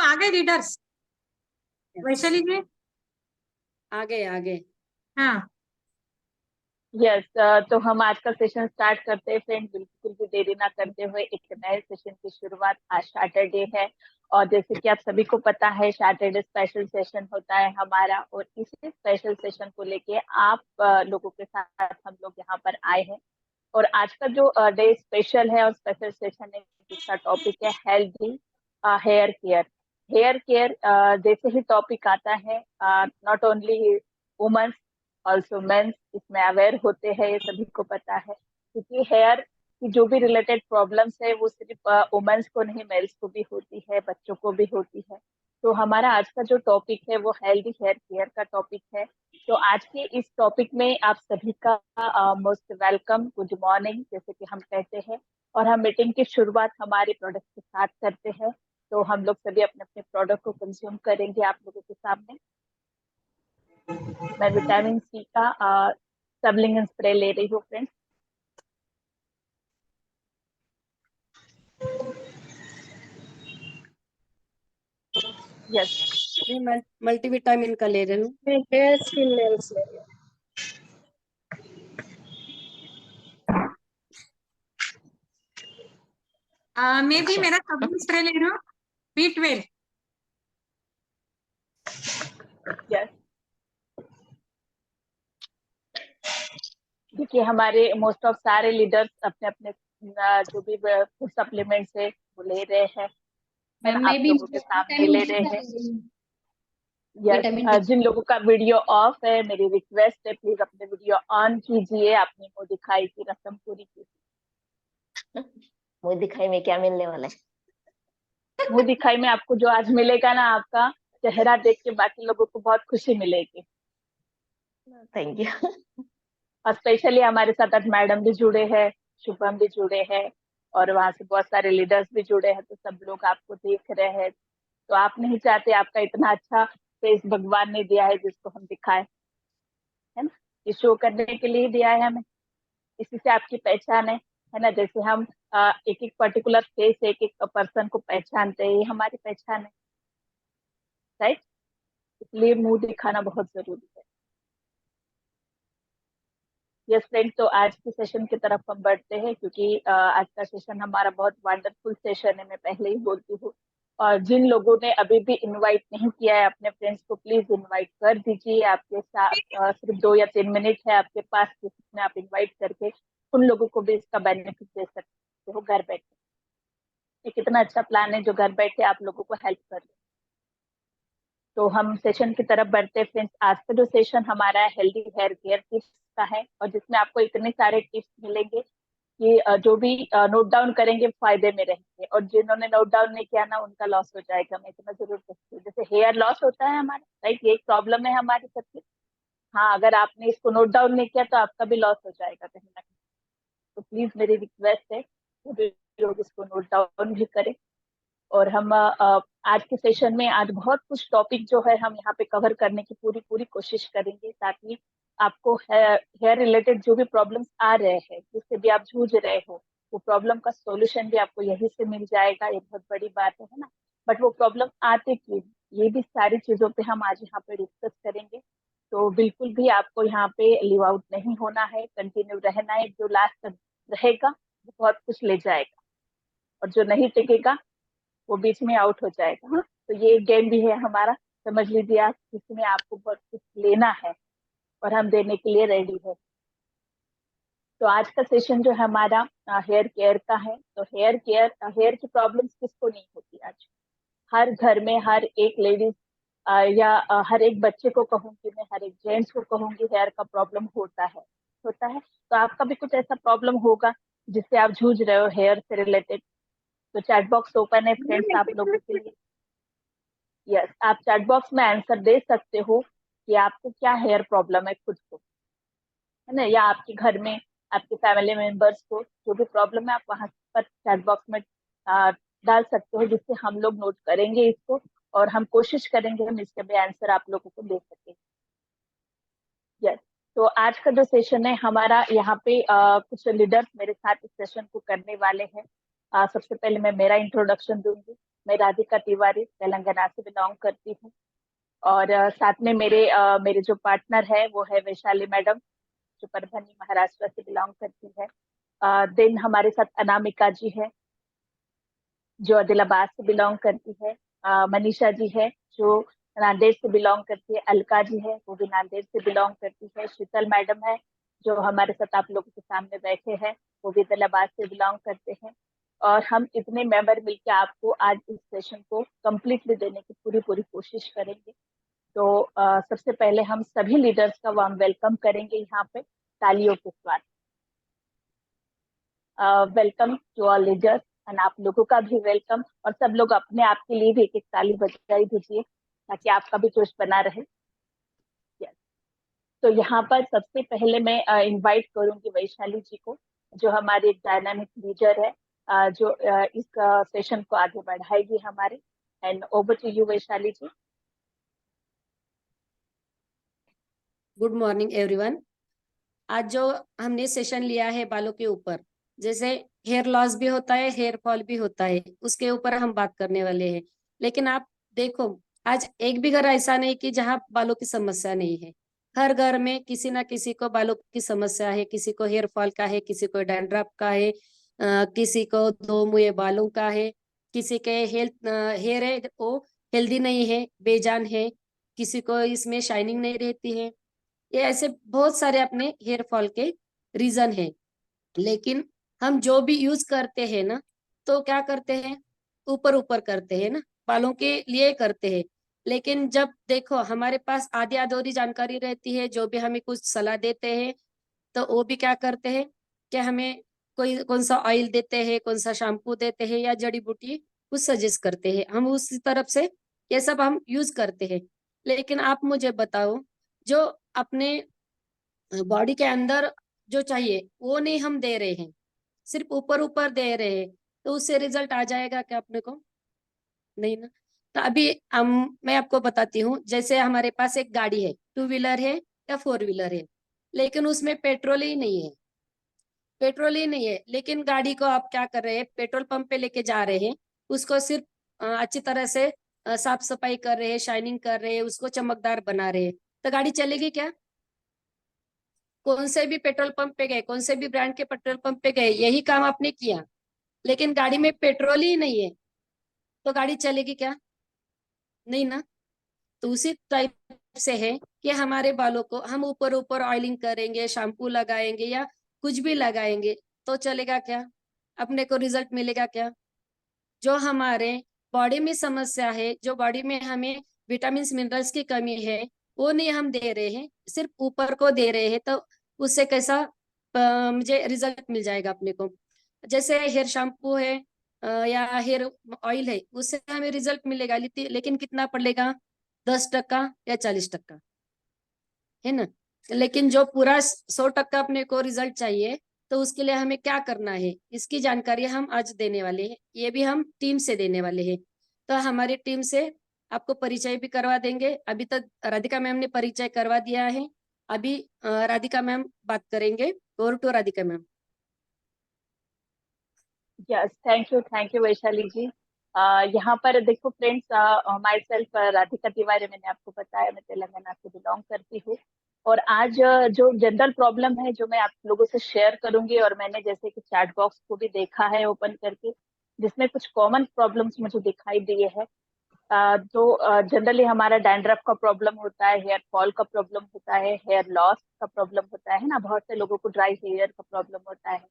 आ गए रीडर्स? वैशाली जी आ गए। हाँ। यस, तो हम आज का सेशन स्टार्ट करते हैं फ्रेंड, बिल्कुल भी देरी ना करते हुए। एक नए सेशन की शुरुआत, आज सैटरडे है और जैसे कि आप सभी को पता है सैटरडे स्पेशल सेशन होता है हमारा, और इसी स्पेशल सेशन को लेके आप लोगों के साथ हम लोग यहाँ पर आए हैं। और आज का जो डे स्पेशल है और स्पेशल सेशन है, जिसका टॉपिक है healthy hair care. Hair care जैसे ही टॉपिक आता है, not only womens also mens इसमें अवेयर होते हैं, ये सभी को पता है। क्योंकि हेयर की जो भी रिलेटेड प्रॉब्लम्स है वो सिर्फ वुमेन्स को नहीं, मेल्स को भी होती है, बच्चों को भी होती है। तो हमारा आज का जो टॉपिक है वो हेल्दी हेयर केयर का टॉपिक है। तो आज के इस टॉपिक में आप सभी का मोस्ट वेलकम, गुड मॉर्निंग जैसे कि हम कहते हैं। और हम मीटिंग की शुरुआत हमारे प्रोडक्ट के साथ करते हैं। तो हम लोग सभी अपने अपने प्रोडक्ट को कंज्यूम करेंगे आप लोगों के सामने। मैं विटामिन सी का सबलिंग स्प्रे ले रही हूँ फ्रेंड्स। यस, मैं मल्टीविटामिन का ले रही हूँ। हेयर स्किन नेल्स ले रही हूँ। मैं भी मेरा सब स्प्रे ले रही हूँ, B12। यस, देखिए हमारे मोस्ट ऑफ सारे लीडर्स अपने अपने जो भी फूड सप्लीमेंट्स है वो ले रहे हैं, है ना, मैं आप भी लोगों के सामने ले रहे हैं। Yes, vitamin D. जिन लोगों का वीडियो ऑफ है, मेरी रिक्वेस्ट है प्लीज अपने वीडियो ऑन कीजिए, अपनी मुंह दिखाई की रस्म पूरी कीजिए। मुंह दिखाई में क्या मिलने वाला है? मुंह दिखाई में आपको जो आज मिलेगा ना, आपका चेहरा देख के बाकी लोगों को बहुत खुशी मिलेगी। Thank you. और स्पेशली हमारे साथ आज मैडम भी जुड़े हैं, शुभम भी जुड़े हैं, और वहां से बहुत सारे लीडर्स भी जुड़े हैं। तो सब लोग आपको देख रहे हैं, तो आप नहीं चाहते आपका इतना अच्छा फेस भगवान ने दिया है जिसको हम दिखाए, है ना। ये शो करने के लिए दिया है हमें, इसी से आपकी पहचान है ना। जैसे हम एक एक पर्टिकुलर फेस, एक एक पर्सन को पहचानते हैं, ये हमारी पहचान है, राइट। इसलिए मुंह दिखाना बहुत जरूरी है। यस फ्रेंड, तो आज के सेशन की तरफ हम बढ़ते हैं, क्योंकि आज का सेशन हमारा बहुत वंडरफुल सेशन है, मैं पहले ही बोलती हूँ। और जिन लोगों ने अभी भी इनवाइट नहीं किया है अपने फ्रेंड्स को, प्लीज इनवाइट कर दीजिए। आपके साथ सिर्फ 2 या 3 मिनट है आपके पास, जिसमें आप इनवाइट करके उन लोगों को भी इसका बेनिफिट दे सकते हो घर बैठे। ये कितना अच्छा प्लान है जो घर बैठे आप लोगों को हेल्प कर रहे। तो हम सेशन की तरफ बढ़ते हैं फ्रेंड्स। आज का जो सेशन हमारा है हेल्दी हेयर केयर टिप्स का है, और जिसमें आपको इतने सारे टिप्स मिलेंगे कि जो भी नोट डाउन करेंगे फायदे में रहेंगे, और जिन्होंने नोट डाउन नहीं किया ना उनका लॉस हो जाएगा, मैं इतना जरूर कहती हूँ। जैसे हेयर लॉस होता है हमारा, राइट, ये एक प्रॉब्लम है हमारी सबकी। हाँ, अगर आपने इसको नोट डाउन नहीं किया तो आपका भी लॉस हो जाएगा कहीं ना कहीं। तो प्लीज मेरी रिक्वेस्ट है कि लोग इसको नोट डाउन भी करें। और हम आज के सेशन में आज बहुत कुछ टॉपिक जो है हम यहाँ पे कवर करने की पूरी पूरी कोशिश करेंगे, ताकि आपको हेयर रिलेटेड जो भी प्रॉब्लम्स आ रहे हैं, जिससे भी आप जूझ रहे हो, वो प्रॉब्लम का सॉल्यूशन भी आपको यहीं से मिल जाएगा। ये बहुत बड़ी बात है ना। बट वो प्रॉब्लम आते क्यों, ये भी सारी चीजों पे हम आज यहाँ पे डिस्कस करेंगे। तो बिल्कुल भी आपको यहाँ पे लिव आउट नहीं होना है, कंटिन्यू रहना है। जो लास्ट तक रहेगा वो बहुत कुछ ले जाएगा, और जो नहीं टिकेगा वो बीच में आउट हो जाएगा। हाँ, तो ये एक गेम भी है हमारा, समझ लीजिए आप, जिसमें आपको बहुत कुछ लेना है और हम देने के लिए रेडी है। तो आज का सेशन जो है हमारा हेयर केयर का है। तो हेयर केयर, हेयर की प्रॉब्लम्स किसको नहीं होती आज, हर घर में हर एक लेडीज या हर एक बच्चे को कहूंगी मैं, हर एक जेंट्स को कहूंगी, हेयर का प्रॉब्लम होता है। तो आपका भी कुछ ऐसा प्रॉब्लम होगा जिससे आप जूझ रहे हो हेयर से रिलेटेड। तो चैट बॉक्स ओपन है फ्रेंड्स आप लोगों के लिए। यस, आप चैट बॉक्स में आंसर दे सकते हो कि आपको क्या हेयर प्रॉब्लम है खुद को, है ना, या आपके घर में आपके फैमिली मेंबर्स को जो भी प्रॉब्लम है, आप वहां पर चैट बॉक्स में डाल सकते हो, जिससे हम लोग नोट करेंगे इसको, और हम कोशिश करेंगे हम इसके भी आंसर आप लोगों को दे सकें। यस, तो आज का जो सेशन है हमारा, यहाँ पे कुछ लीडर्स मेरे साथ इस सेशन को करने वाले हैं। सबसे पहले मैं मेरा इंट्रोडक्शन दूंगी, मैं राधिका तिवारी तेलंगाना से बिलोंग करती हूँ। और साथ में मेरे जो पार्टनर है वो है वैशाली मैडम, जो परभनी महाराष्ट्र से बिलोंग करती है। देन हमारे साथ अनामिका जी है, जो आदिलाबाद से बिलोंग करती है। मनीषा जी है, जो नांदेड़ से बिलोंग करती है। अलका जी है, वो भी नांदेड़ से बिलोंग करती है। शीतल मैडम है, जो हमारे साथ आप लोगों के सामने बैठे हैं, वो भी आदिलाबाद से बिलोंग करते हैं। और हम इतने मेंबर मिलकर आपको आज इस सेशन को कंप्लीटली देने की पूरी पूरी कोशिश करेंगे। तो सबसे पहले हम सभी लीडर्स का वार्म वेलकम करेंगे यहाँ पे तालियों के साथ। Welcome to all leaders, and आप लोगों का भी वेलकम। और सब लोग अपने आप के लिए भी एक एक ताली बजाई दीजिए, ताकि आपका भी जोश बना रहे। yes. तो यहाँ पर सबसे पहले मैं इनवाइट करूंगी वैशाली जी को, जो हमारी एक डायनामिक लीडर है, जो इस सेशन को आगे बढ़ाएगी हमारे। And over to you Vaishali ji. Good morning everyone. आज जो हमने सेशन लिया है बालों के ऊपर, जैसे हेयर लॉस भी होता है, हेयर फॉल भी होता है, उसके ऊपर हम बात करने वाले हैं। लेकिन आप देखो, आज एक भी घर ऐसा नहीं कि जहाँ बालों की समस्या नहीं है। हर घर में किसी ना किसी को बालों की समस्या है, किसी को हेयर फॉल का है, किसी को डैंड्रफ का है, किसी को दो मुँहे बालों का है, किसी के हेयर है वो हेल्दी नहीं है, बेजान है, किसी को इसमें शाइनिंग नहीं रहती है। ये ऐसे बहुत सारे अपने हेयर फॉल के रीजन है। लेकिन हम जो भी यूज करते हैं ना, तो क्या करते हैं, ऊपर ऊपर करते हैं ना, बालों के लिए करते हैं। लेकिन जब देखो हमारे पास आधी अधूरी जानकारी रहती है, जो भी हमें कुछ सलाह देते हैं, तो वो भी क्या करते हैं कि हमें कोई कौन सा ऑयल देते हैं, कौन सा शैम्पू देते हैं, या जड़ी बूटी कुछ सजेस्ट करते हैं, हम उस तरफ से ये सब हम यूज करते हैं। लेकिन आप मुझे बताओ, जो अपने बॉडी के अंदर जो चाहिए वो नहीं हम दे रहे हैं, सिर्फ ऊपर ऊपर दे रहे हैं, तो उससे रिजल्ट आ जाएगा क्या अपने को? नहीं ना। तो अभी मैं आपको बताती हूँ, जैसे हमारे पास एक गाड़ी है, टू व्हीलर है या फोर व्हीलर है, लेकिन उसमें पेट्रोल ही नहीं है, पेट्रोल ही नहीं है। लेकिन गाड़ी को आप क्या कर रहे हैं, पेट्रोल पंप पे लेके जा रहे हैं, उसको सिर्फ अच्छी तरह से साफ सफाई कर रहे हैं, शाइनिंग कर रहे हैं, उसको चमकदार बना रहे हैं, तो गाड़ी चलेगी क्या? कौन से भी पेट्रोल पंप पे गए, कौन से भी ब्रांड के पेट्रोल पंप पे गए, यही काम आपने किया, लेकिन गाड़ी में पेट्रोल ही नहीं है, तो गाड़ी चलेगी क्या? नहीं ना। तो उसी टाइप से है कि हमारे बालों को हम ऊपर ऊपर ऑयलिंग करेंगे, शैम्पू लगाएंगे या कुछ भी लगाएंगे, तो चलेगा क्या? अपने को रिजल्ट मिलेगा क्या? जो हमारे बॉडी में समस्या है, जो बॉडी में हमें विटामिन मिनरल्स की कमी है, वो नहीं हम दे रहे हैं, सिर्फ ऊपर को दे रहे हैं, तो उससे कैसा मुझे रिजल्ट मिल जाएगा अपने को? जैसे हेयर शैम्पू है या हेयर ऑयल है, उससे हमें रिजल्ट मिलेगा, लेकिन कितना पड़ेगा? 10% या 40%, है ना। लेकिन जो पूरा 100% अपने को रिजल्ट चाहिए, तो उसके लिए हमें क्या करना है, इसकी जानकारी हम आज देने वाले हैं। ये भी हम टीम से देने वाले हैं। तो हमारी टीम से आपको परिचय भी करवा देंगे। अभी तक राधिका मैम ने परिचय करवा दिया है, अभी राधिका मैम बात करेंगे। Over to Radhika ma'am. Yes, thank you Vaishali ji. यहाँ पर देखो friends, myself Radhika Tiwari, मैंने आपको बताया मैं तेलंगाना से बिलोंग करती हूँ। और आज जो जनरल प्रॉब्लम है जो मैं आप लोगों से शेयर करूंगी, और मैंने जैसे कि चैट बॉक्स को भी देखा है ओपन करके, जिसमें कुछ कॉमन प्रॉब्लम्स मुझे दिखाई दिए हैं। तो जनरली हमारा डैंड्रफ का प्रॉब्लम होता है, हेयर फॉल का प्रॉब्लम होता है, हेयर लॉस का प्रॉब्लम होता है ना, बहुत से लोगों को ड्राई हेयर का प्रॉब्लम होता है।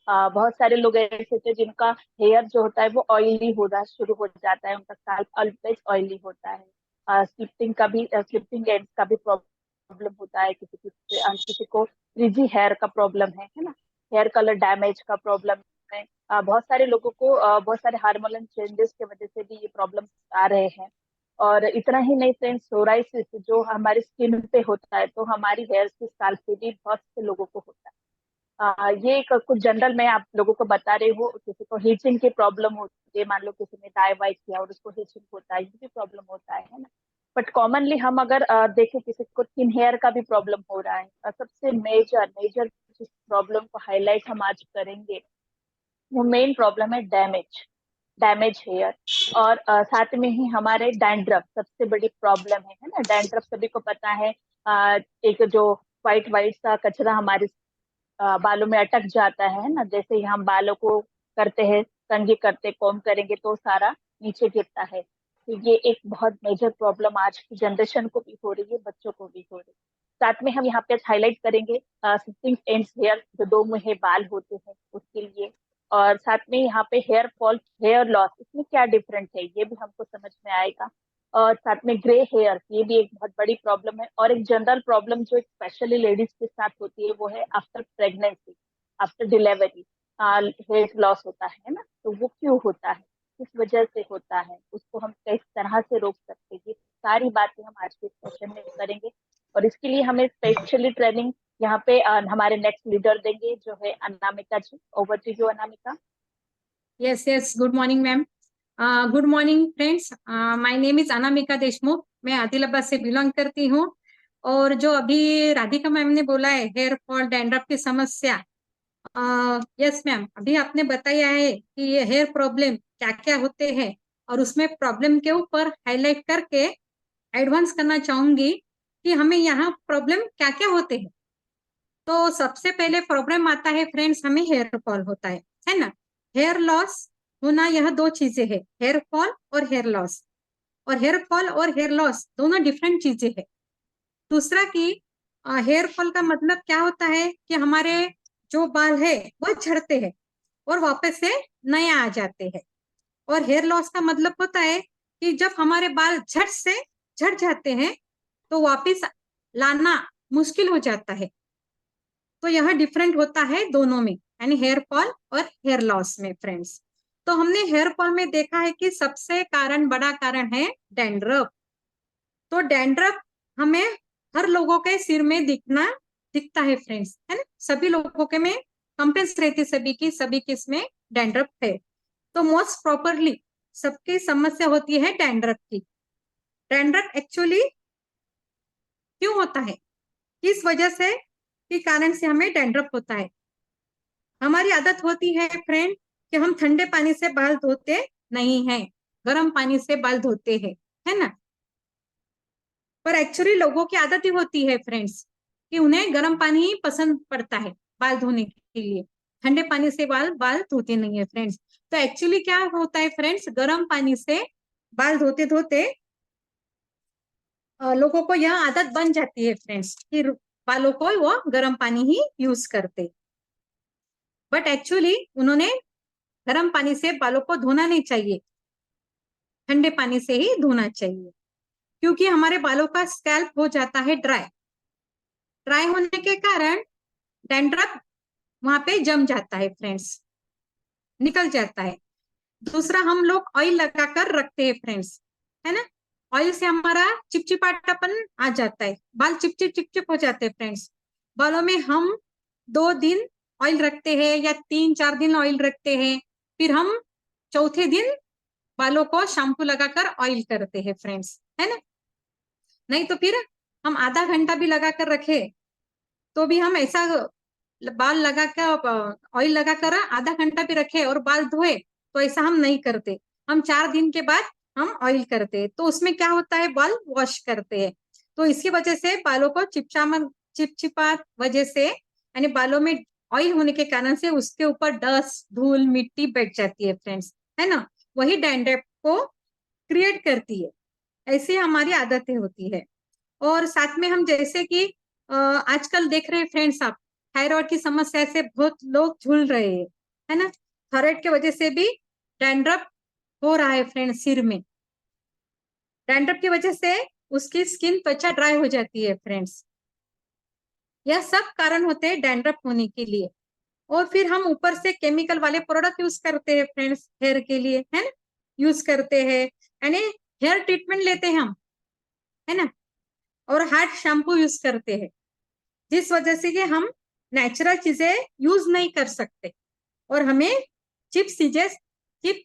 बहुत सारे लोग ऐसे थे जिनका हेयर जो होता है वो ऑयली होना शुरू हो जाता है, उनका स्कैल्प ऑलवेज ऑयली होता है। स्लिपिंग एंड्स का भी प्रॉब्लम होता है, किसी को फ्रिजी हेयर का प्रॉब्लम है ना, हेयर कलर डैमेज का प्रॉब्लम है। बहुत सारे लोगों को बहुत सारे हार्मोनल चेंजेस की वजह से भी ये प्रॉब्लम्स आ रहे हैं। और इतना ही नहीं फ्रेंड्स, सोराइसिस जो हमारी स्किन पे होता है, तो हमारी हेयर की स्कैल्प पे भी बहुत से लोगों को होता है। ये कुछ जनरल मैं आप लोगों को बता रही हूँ। किसी को हीचिंग की प्रॉब्लम होती है, मान लो किसी ने डाई वाई किया और उसको हीचिंग होता है, ये भी प्रॉब्लम होता है ना। बट कॉमनली हम अगर देखें, किसी को थिन हेयर का भी प्रॉब्लम हो रहा है। सबसे मेजर मेजर जिस प्रॉब्लम को हाईलाइट हम आज करेंगे, वो मेन प्रॉब्लम है डैमेज। डैमेज हेयर, और साथ में ही हमारे डैंड्रफ सबसे बड़ी प्रॉब्लम है ना। डैंड्रफ सभी को पता है, एक जो व्हाइट व्हाइट सा कचरा हमारे बालों में अटक जाता है ना। जैसे ही हम बालों को करते हैं, कंघी करते, कॉम्ब करेंगे तो सारा नीचे गिरता है। तो ये एक बहुत मेजर प्रॉब्लम आज की जनरेशन को भी हो रही है, बच्चों को भी हो रही है। साथ में हम यहाँ पे हाईलाइट करेंगे सिटिंग एंड्स हेयर, जो दो मुहे बाल होते हैं उसके लिए। और साथ में यहाँ पे हेयर फॉल, हेयर लॉस, इसमें क्या डिफरेंस है ये भी हमको समझ में आएगा। और साथ में ग्रे हेयर, ये भी एक बहुत बड़ी प्रॉब्लम है। और एक जनरल प्रॉब्लम जो स्पेशली लेडीज के साथ होती है वो है after pregnancy, after delivery hair loss होता है ना। तो वो क्यों होता है, किस वजह से होता है, उसको हम किस तरह से रोक सकते हैं, ये सारी बातें हम आज के सेशन में करेंगे। और इसके लिए हमें स्पेशली ट्रेनिंग यहाँ पे हमारे नेक्स्ट लीडर देंगे, जो है Anamika ji. Over to you Anamika. yes, good morning ma'am. Good morning friends, my name is Anamika Deshmukh. मैं आदिलाबाद से बिलोंग करती हूँ। और जो अभी राधिका मैम ने बोला है हेयर फॉल डैंड्रफ की समस्या, यस मैम, अभी आपने बताया है कि ये हेयर प्रॉब्लम क्या क्या होते हैं, और उसमें प्रॉब्लम के ऊपर हाईलाइट करके एडवांस करना चाहूंगी कि हमें यहाँ प्रॉब्लम क्या क्या होते हैं। तो सबसे पहले प्रॉब्लम आता है फ्रेंड्स, हमें हेयर फॉल होता है ना। हेयर लॉस होना, यह दो चीजें है, हेयर फॉल और हेयर लॉस। और हेयर फॉल और हेयर लॉस दोनों डिफरेंट चीजें है। दूसरा कि हेयर फॉल का मतलब क्या होता है कि हमारे जो बाल है वो झड़ते हैं और वापस से नए आ जाते हैं। और हेयर लॉस का मतलब होता है कि जब हमारे बाल झट से झड़ जाते हैं तो वापस लाना मुश्किल हो जाता है। तो यह डिफरेंट होता है दोनों में, यानी हेयर फॉल और हेयर लॉस में फ्रेंड्स। तो हमने हेयर फॉल में देखा है कि सबसे बड़ा कारण है डैंड्रफ। तो डैंड्रफ हमें हर लोगों के सिर में दिखता है फ्रेंड्स, है ना। सभी लोगों के में कंप्लेंट्स रहती, सभी की इसमें डैंड्रफ है। तो मोस्ट प्रॉपरली सबकी समस्या होती है डैंड्रफ की। डैंड्रफ एक्चुअली क्यों होता है, किस वजह से, के कारण से हमें डैंड्रफ होता है। हमारी आदत होती है फ्रेंड कि हम ठंडे पानी से बाल धोते नहीं हैं, गर्म पानी से बाल धोते हैं, है ना। पर एक्चुअली लोगों की आदत ही होती है फ्रेंड्स कि उन्हें गर्म पानी ही पसंद पड़ता है बाल धोने के लिए, ठंडे पानी से बाल धोते नहीं है फ्रेंड्स। तो एक्चुअली क्या होता है फ्रेंड्स, गर्म पानी से बाल धोते धोते लोगों को यह आदत बन जाती है फ्रेंड्स कि बालों को वो गर्म पानी ही यूज करते। बट एक्चुअली उन्होंने गर्म पानी से बालों को धोना नहीं चाहिए, ठंडे पानी से ही धोना चाहिए। क्योंकि हमारे बालों का स्कैल्प हो जाता है ड्राई होने के कारण डैंड्रफ वहां पे जम जाता है फ्रेंड्स, निकल जाता है। दूसरा, हम लोग ऑयल लगाकर रखते हैं फ्रेंड्स, है ना। ऑयल से हमारा चिपचिपाटापन आ जाता है, बाल चिपचिप हो जाते हैं फ्रेंड्स। बालों में हम 2 दिन ऑयल रखते हैं या 3-4 दिन ऑयल रखते हैं, फिर हम चौथे दिन बालों को शैम्पू लगाकर ऑयल करते हैं फ्रेंड्स, है ना। नहीं तो फिर हम आधा घंटा भी लगाकर रखे तो भी हम ऐसा बाल लगाकर ऑयल लगाकर आधा घंटा भी रखे और बाल धोए, तो ऐसा हम नहीं करते। हम 4 दिन के बाद हम ऑयल करते हैं। तो उसमें क्या होता है, बाल वॉश करते हैं। तो इसकी वजह से बालों को चिपचिपा वजह से, यानी बालों में ऑयल होने के कारण से उसके ऊपर डस्ट, धूल, मिट्टी बैठ जाती है फ्रेंड्स, है ना। वही डैंड्रफ को क्रिएट करती है। ऐसी हमारी आदतें होती है। और साथ में हम जैसे कि आजकल देख रहे हैं फ्रेंड्स, आप थायराइड की समस्या से बहुत लोग झूल रहे हैं, है ना। थायराइड की वजह से भी डैंड्रफ हो रहा है फ्रेंड्स सिर में। डैंड्रफ की वजह से उसकी स्किन, त्वचा ड्राई हो जाती है फ्रेंड्स। यह सब कारण होते हैं डैंड्रफ होने के लिए। और फिर हम ऊपर से केमिकल वाले प्रोडक्ट यूज करते हैं फ्रेंड्स हेयर के लिए, है ना, यूज करते हैं, यानी हेयर ट्रीटमेंट लेते हैं हम, है ना, और हार्ड शैम्पू यूज करते हैं, जिस वजह से कि हम नेचुरल चीजें यूज नहीं कर सकते और हमें चिप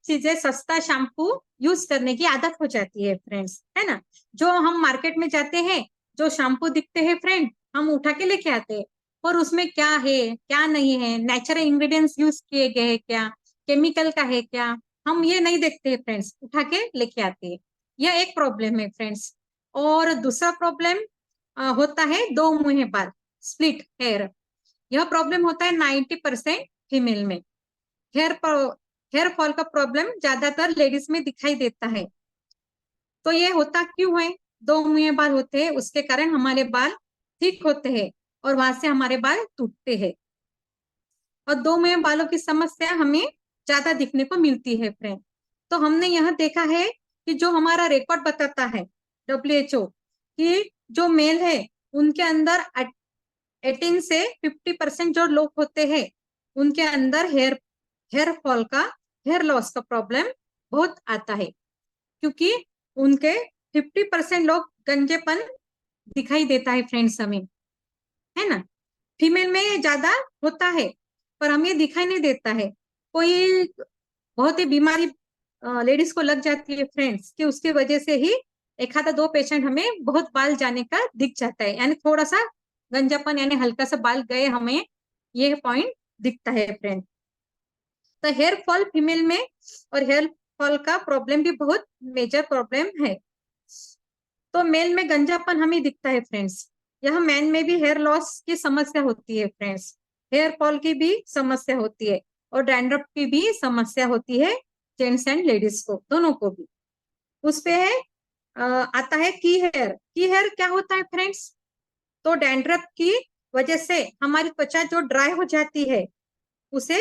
चीजें सस्ता शैम्पू यूज करने की आदत हो जाती है फ्रेंड्स, है ना। जो हम मार्केट में जाते हैं, जो शैम्पू दिखते हैं फ्रेंड, हम उठा के लेके आते हैं, और उसमें क्या है क्या नहीं है, नेचुरल इंग्रेडिएंट्स यूज किए गए हैं क्या, केमिकल का है क्या, हम ये नहीं देखते फ्रेंड्स, उठा के लेके आते हैं। यह एक प्रॉब्लम है फ्रेंड्स। और दूसरा प्रॉब्लम होता है दो मुंहे बाल, स्प्लिट हेयर। यह प्रॉब्लम होता है 90% फीमेल में। हेयर फॉल का प्रॉब्लम ज्यादातर लेडीज में दिखाई देता है। तो ये होता क्यों है? दो मुंहे बाल होते हैं, उसके कारण हमारे बाल ठीक होते हैं और वहां से हमारे बाल टूटते हैं। और दो मुंहे बालों की समस्या हमें ज्यादा दिखने को मिलती है फ्रेंड। तो हमने यह देखा है कि जो हमारा रिकॉर्ड बताता है WHO कि जो मेल है उनके अंदर 18 से 50% जो लोग होते हैं उनके अंदर हेयर फॉल का, हेयर लॉस का प्रॉब्लम बहुत आता है, क्योंकि उनके 50% लोग गंजेपन दिखाई देता है फ्रेंड्स हमें, है ना। फीमेल में ये ज्यादा होता है पर हमें दिखाई नहीं देता है। कोई बहुत ही बीमारी लेडीज को लग जाती है फ्रेंड्स कि उसकी वजह से ही एक आधा दो पेशेंट हमें बहुत बाल जाने का दिख जाता है, यानी थोड़ा सा गंजापन यानी हल्का सा बाल गए हमें ये पॉइंट दिखता है फ्रेंड। तो हेयर फॉल फीमेल में और हेयर फॉल का प्रॉब्लम भी बहुत मेजर प्रॉब्लम है। तो मेल में गंजापन हमें दिखता है फ्रेंड्स। यह मैन में भी हेयर लॉस की समस्या होती है फ्रेंड्स, हेयर फॉल की भी समस्या होती है और डैंड्रफ की भी समस्या होती है, जेंट्स एंड लेडीज को दोनों को भी। उस पे है आता है की हेयर। की हेयर क्या होता है फ्रेंड्स? तो डैंड्रफ की वजह से हमारी त्वचा जो ड्राई हो जाती है उसे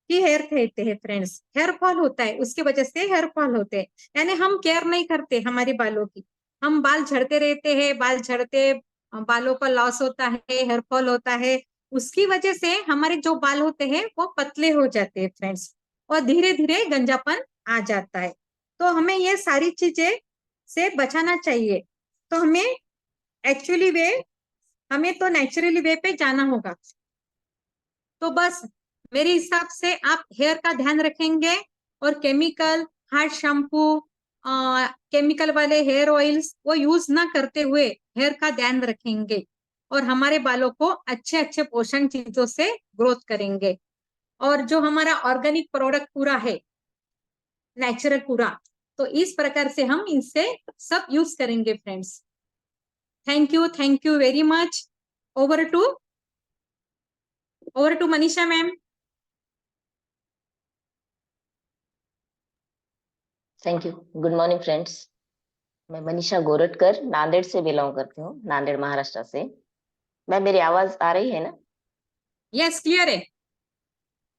की हेयर कहते हैं फ्रेंड्स। हेयर फॉल होता है उसकी वजह से हेयर फॉल होते हैं, यानी हम केयर नहीं करते हमारे बालों की, हम बाल झड़ते रहते हैं, बाल झड़ते बालों का लॉस होता है, हेयर फॉल होता है। उसकी वजह से हमारे जो बाल होते हैं वो पतले हो जाते हैं फ्रेंड्स और धीरे धीरे गंजापन आ जाता है। तो हमें ये सारी चीजें से बचाना चाहिए। तो हमें एक्चुअली वे, हमें तो नेचुरली वे पे जाना होगा। तो बस मेरे हिसाब से आप हेयर का ध्यान रखेंगे और केमिकल हार्ड शैम्पू, केमिकल वाले हेयर ऑयल्स वो यूज ना करते हुए हेयर का ध्यान रखेंगे और हमारे बालों को अच्छे अच्छे पोषण चीजों से ग्रोथ करेंगे। और जो हमारा ऑर्गेनिक प्रोडक्ट पूरा है, नेचुरल पूरा, तो इस प्रकार से हम इनसे सब यूज करेंगे friends. Thank you very much. Over to Manisha ma'am. Thank you. Good morning friends. मैं मनीषा गोरटकर नांदेड़ से बिलोंग करती हूँ, नांदेड़ महाराष्ट्र से। मैं, मेरी आवाज आ रही है ना? यस, क्लियर है।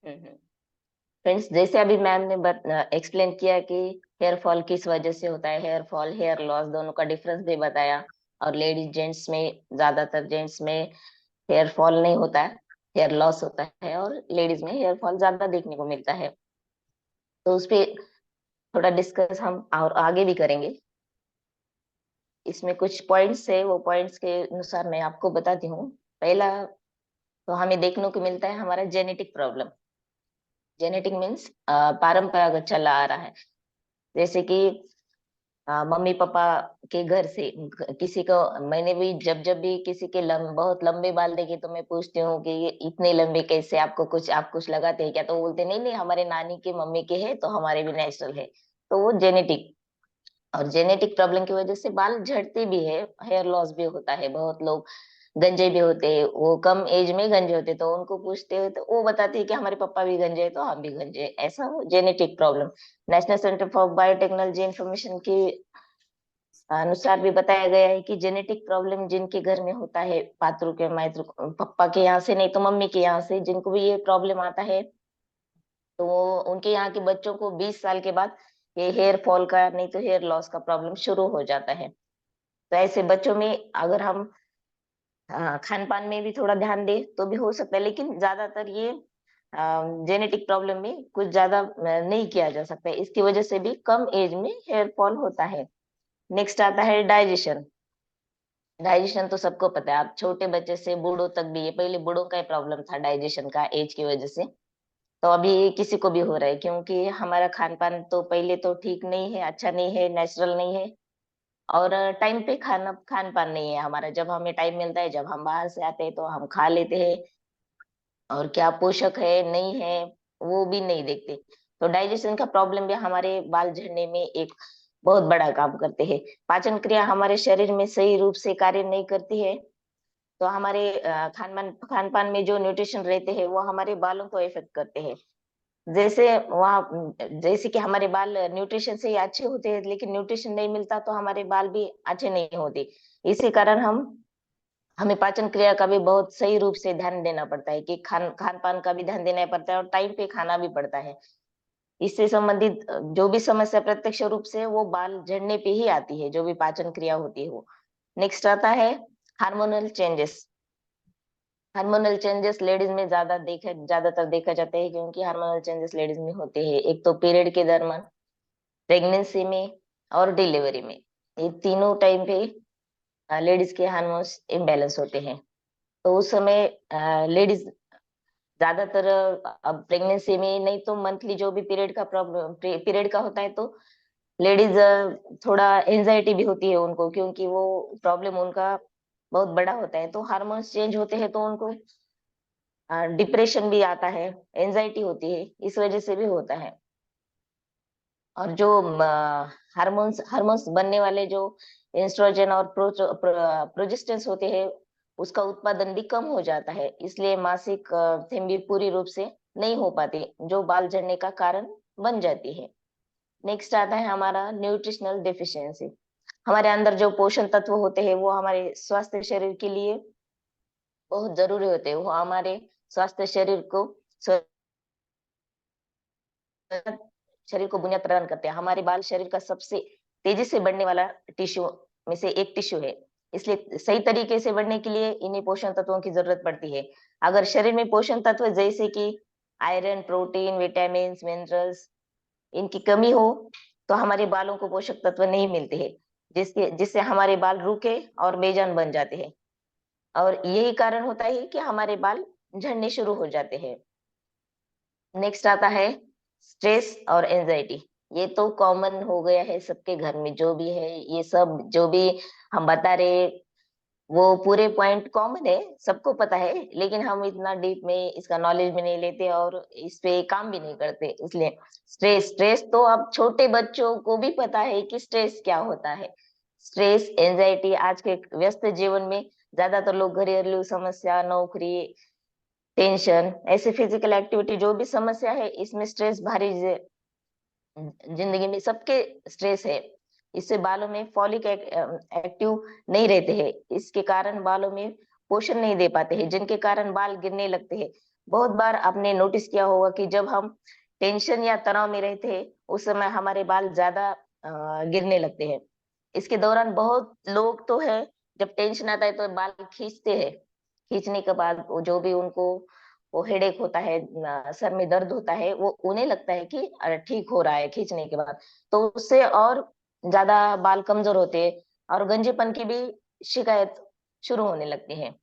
फ्रेंड्स, जैसे अभी मैम ने एक्सप्लेन किया कि हेयर फॉल किस वजह से होता है, हेयर फॉल हेयर लॉस दोनों का डिफरेंस भी बताया। और लेडीज जेंट्स में, ज्यादातर जेंट्स में हेयर फॉल नहीं होता है, हेयर लॉस होता है, और लेडीज में हेयर फॉल ज्यादा देखने को मिलता है। तो उस पे थोड़ा डिस्कस हम और आगे भी करेंगे। इसमें कुछ पॉइंट्स है, वो पॉइंट्स के अनुसार मैं आपको बताती हूँ। पहला तो हमें देखने को मिलता है हमारा जेनेटिक प्रॉब्लम। जेनेटिक मीन्स परंपरागत चला आ रहा है। जैसे कि मम्मी पापा के घर से किसी को, मैंने भी जब जब भी किसी के बहुत लंबे बाल देखे तो मैं पूछती हूँ कि ये इतने लंबे कैसे, आप कुछ लगाते हैं क्या? तो वो बोलते नहीं नहीं, हमारे नानी के मम्मी के है तो हमारे भी नेचुरल है। तो वो जेनेटिक, और जेनेटिक प्रॉब्लम की वजह से बाल झड़ते भी है, हेयर लॉस भी होता है। बहुत लोग गंजे भी होते हैं, वो कम एज में गंजे होते, तो उनको पूछते हैं तो वो बताते हैं कि हमारे पापा भी गंजे हैं तो हम भी गंजे हैं। ऐसा genetic problem. National centre for biotechnology information के अनुसार भी बताया गया है कि जेनेटिक प्रॉब्लम जिनके घर में होता है, पात्रों के मायत्र, पापा के यहाँ से नहीं तो मम्मी के यहाँ से, जिनको भी ये प्रॉब्लम आता है, तो उनके यहाँ के बच्चों को 20 साल के बाद ये हेयर फॉल का नहीं तो हेयर लॉस का प्रॉब्लम शुरू हो जाता है। तो ऐसे बच्चों में अगर हम खान पान में भी थोड़ा ध्यान दें तो भी हो सकता है, लेकिन ज्यादातर ये जेनेटिक प्रॉब्लम में कुछ ज्यादा नहीं किया जा सकता है। इसकी वजह से भी कम एज में हेयर फॉल होता है। नेक्स्ट आता है डाइजेशन। डाइजेशन तो सबको पता है, आप छोटे बच्चे से बूढ़ों तक भी, ये पहले बूढ़ों का ही प्रॉब्लम था डाइजेशन का एज की वजह से, तो अभी किसी को भी हो रहा है, क्योंकि हमारा खान पान तो पहले तो ठीक नहीं है, अच्छा नहीं है, नेचुरल नहीं है। और टाइम पे खान पान नहीं है हमारा। जब हमें टाइम मिलता है, जब हम बाहर से आते हैं तो हम खा लेते हैं, और क्या पोषक है नहीं है वो भी नहीं देखते। तो डाइजेशन का प्रॉब्लम भी हमारे बाल झड़ने में एक बहुत बड़ा काम करते हैं। पाचन क्रिया हमारे शरीर में सही रूप से कार्य नहीं करती है, तो हमारे खान पान में जो न्यूट्रिशन रहते हैं वो हमारे बालों को इफेक्ट करते हैं। जैसे कि हमारे बाल न्यूट्रिशन से ही अच्छे होते हैं, लेकिन न्यूट्रिशन नहीं मिलता तो हमारे बाल भी अच्छे नहीं होते। इसी कारण हमें पाचन क्रिया का भी बहुत सही रूप से ध्यान देना पड़ता है कि खान पान का भी ध्यान देना पड़ता है और टाइम पे खाना भी पड़ता है। इससे संबंधित जो भी समस्या प्रत्यक्ष रूप से वो बाल झड़ने पे ही आती है, जो भी पाचन क्रिया होती है वो। नेक्स्ट आता है hormonal changes. Hormonal changes ladies में ज्यादातर देखा जाता है, क्योंकि हार्मोनल चेंजेस लेडीज में होते हैं। एक तो पीरियड के दौरान, प्रेगनेंसी में और डिलीवरी में, ये तीनों टाइम पे लेडीज के हार्मोन्स इम्बैलेंस होते हैं। तो उस समय लेडीज ज्यादातर अब प्रेगनेंसी में नहीं तो मंथली जो भी पीरियड का होता है, तो लेडीज थोड़ा एंजाइटी भी होती है उनको, क्योंकि वो प्रॉब्लम उनका बहुत बड़ा होता है। तो हार्मोन्स चेंज होते हैं तो उनको डिप्रेशन भी आता है, एंजाइटी होती है, इस वजह से भी होता है। और जो हार्मोन्स हार्मोन्स बनने वाले जो एस्ट्रोजन और प्रोजेस्टेंस होते हैं, उसका उत्पादन भी कम हो जाता है, इसलिए मासिक थेम भी पूरी रूप से नहीं हो पाती, जो बाल झड़ने का कारण बन जाती है। नेक्स्ट आता है हमारा न्यूट्रिशनल डेफिशिएंसी। हमारे अंदर जो पोषण तत्व होते हैं वो हमारे स्वास्थ्य शरीर के लिए बहुत जरूरी होते हैं। वो हमारे स्वास्थ्य शरीर को बुनियाद प्रदान करते हैं। हमारे बाल शरीर का सबसे तेजी से बढ़ने वाला टिश्यू में से एक टिश्यू है, इसलिए सही तरीके से बढ़ने के लिए इन्हीं पोषण तत्वों की जरूरत पड़ती है। अगर शरीर में पोषण तत्व जैसे कि आयरन, प्रोटीन, विटामिन, मिनरल्स, इनकी कमी हो तो हमारे बालों को पोषक तत्व नहीं मिलते हैं, जिससे हमारे बाल रूखे और बेजान बन जाते हैं, और यही कारण होता है कि हमारे बाल झड़ने शुरू हो जाते हैं। नेक्स्ट आता है स्ट्रेस और एंजाइटी। ये तो कॉमन हो गया है सबके घर में, जो भी है ये सब जो भी हम बता रहे वो पूरे पॉइंट कॉमन है, सबको पता है, लेकिन हम इतना डीप में इसका नॉलेज भी नहीं लेते और इस पे काम भी नहीं करते। इसलिए स्ट्रेस तो अब छोटे बच्चों को भी पता है कि स्ट्रेस क्या होता है। स्ट्रेस, एंजाइटी आज के व्यस्त जीवन में ज्यादातर लोग घरेलू समस्या, नौकरी, टेंशन, ऐसे फिजिकल एक्टिविटी जो भी समस्या है, इसमें स्ट्रेस भारी जिंदगी में सबके स्ट्रेस है। इससे बालों में फॉलिक एक्टिव नहीं रहते हैं, इसके कारण बालों में पोषण नहीं दे पाते हैं, जिनके कारण बाल गिरने लगते हैं। बहुत बार आपने नोटिस किया होगा कि जब हम टेंशन या तनाव में रहते हैं उस समय हमारे बाल ज्यादा गिरने लगते हैं। इसके दौरान बहुत लोग तो है, जब टेंशन आता है तो बाल खींचते हैं, खींचने के बाद वो जो भी उनको वो हेडेक होता है, सर में दर्द होता है, वो उन्हें लगता है कि अरे ठीक हो रहा है खींचने के बाद, तो उससे और ज्यादा बाल कमजोर होते हैं और गंजेपन की भी शिकायत शुरू होने लगती है।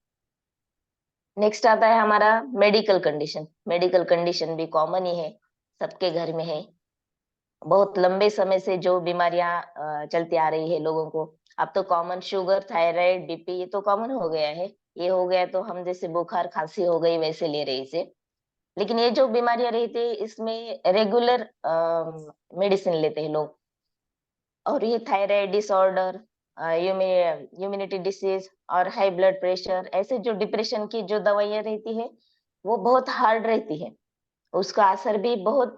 नेक्स्ट आता है हमारा मेडिकल कंडीशन। मेडिकल कंडीशन भी कॉमन ही है, सबके घर में है। बहुत लंबे समय से जो बीमारियां चलती आ रही है लोगों को, अब तो कॉमन शुगर, थायराइड, बीपी, ये तो कॉमन हो गया है। ये हो गया तो हम जैसे बुखार खांसी हो गई वैसे ले रहे इसे, लेकिन ये जो बीमारियां रहती है इसमें रेगुलर मेडिसिन लेते हैं लोग। और ये थायराइड डिसऑर्डर, इम्यूनिटी डिसीज और हाई ब्लड प्रेशर, ऐसे जो डिप्रेशन की जो दवाइयां रहती है वो बहुत हार्ड रहती है, उसका असर भी बहुत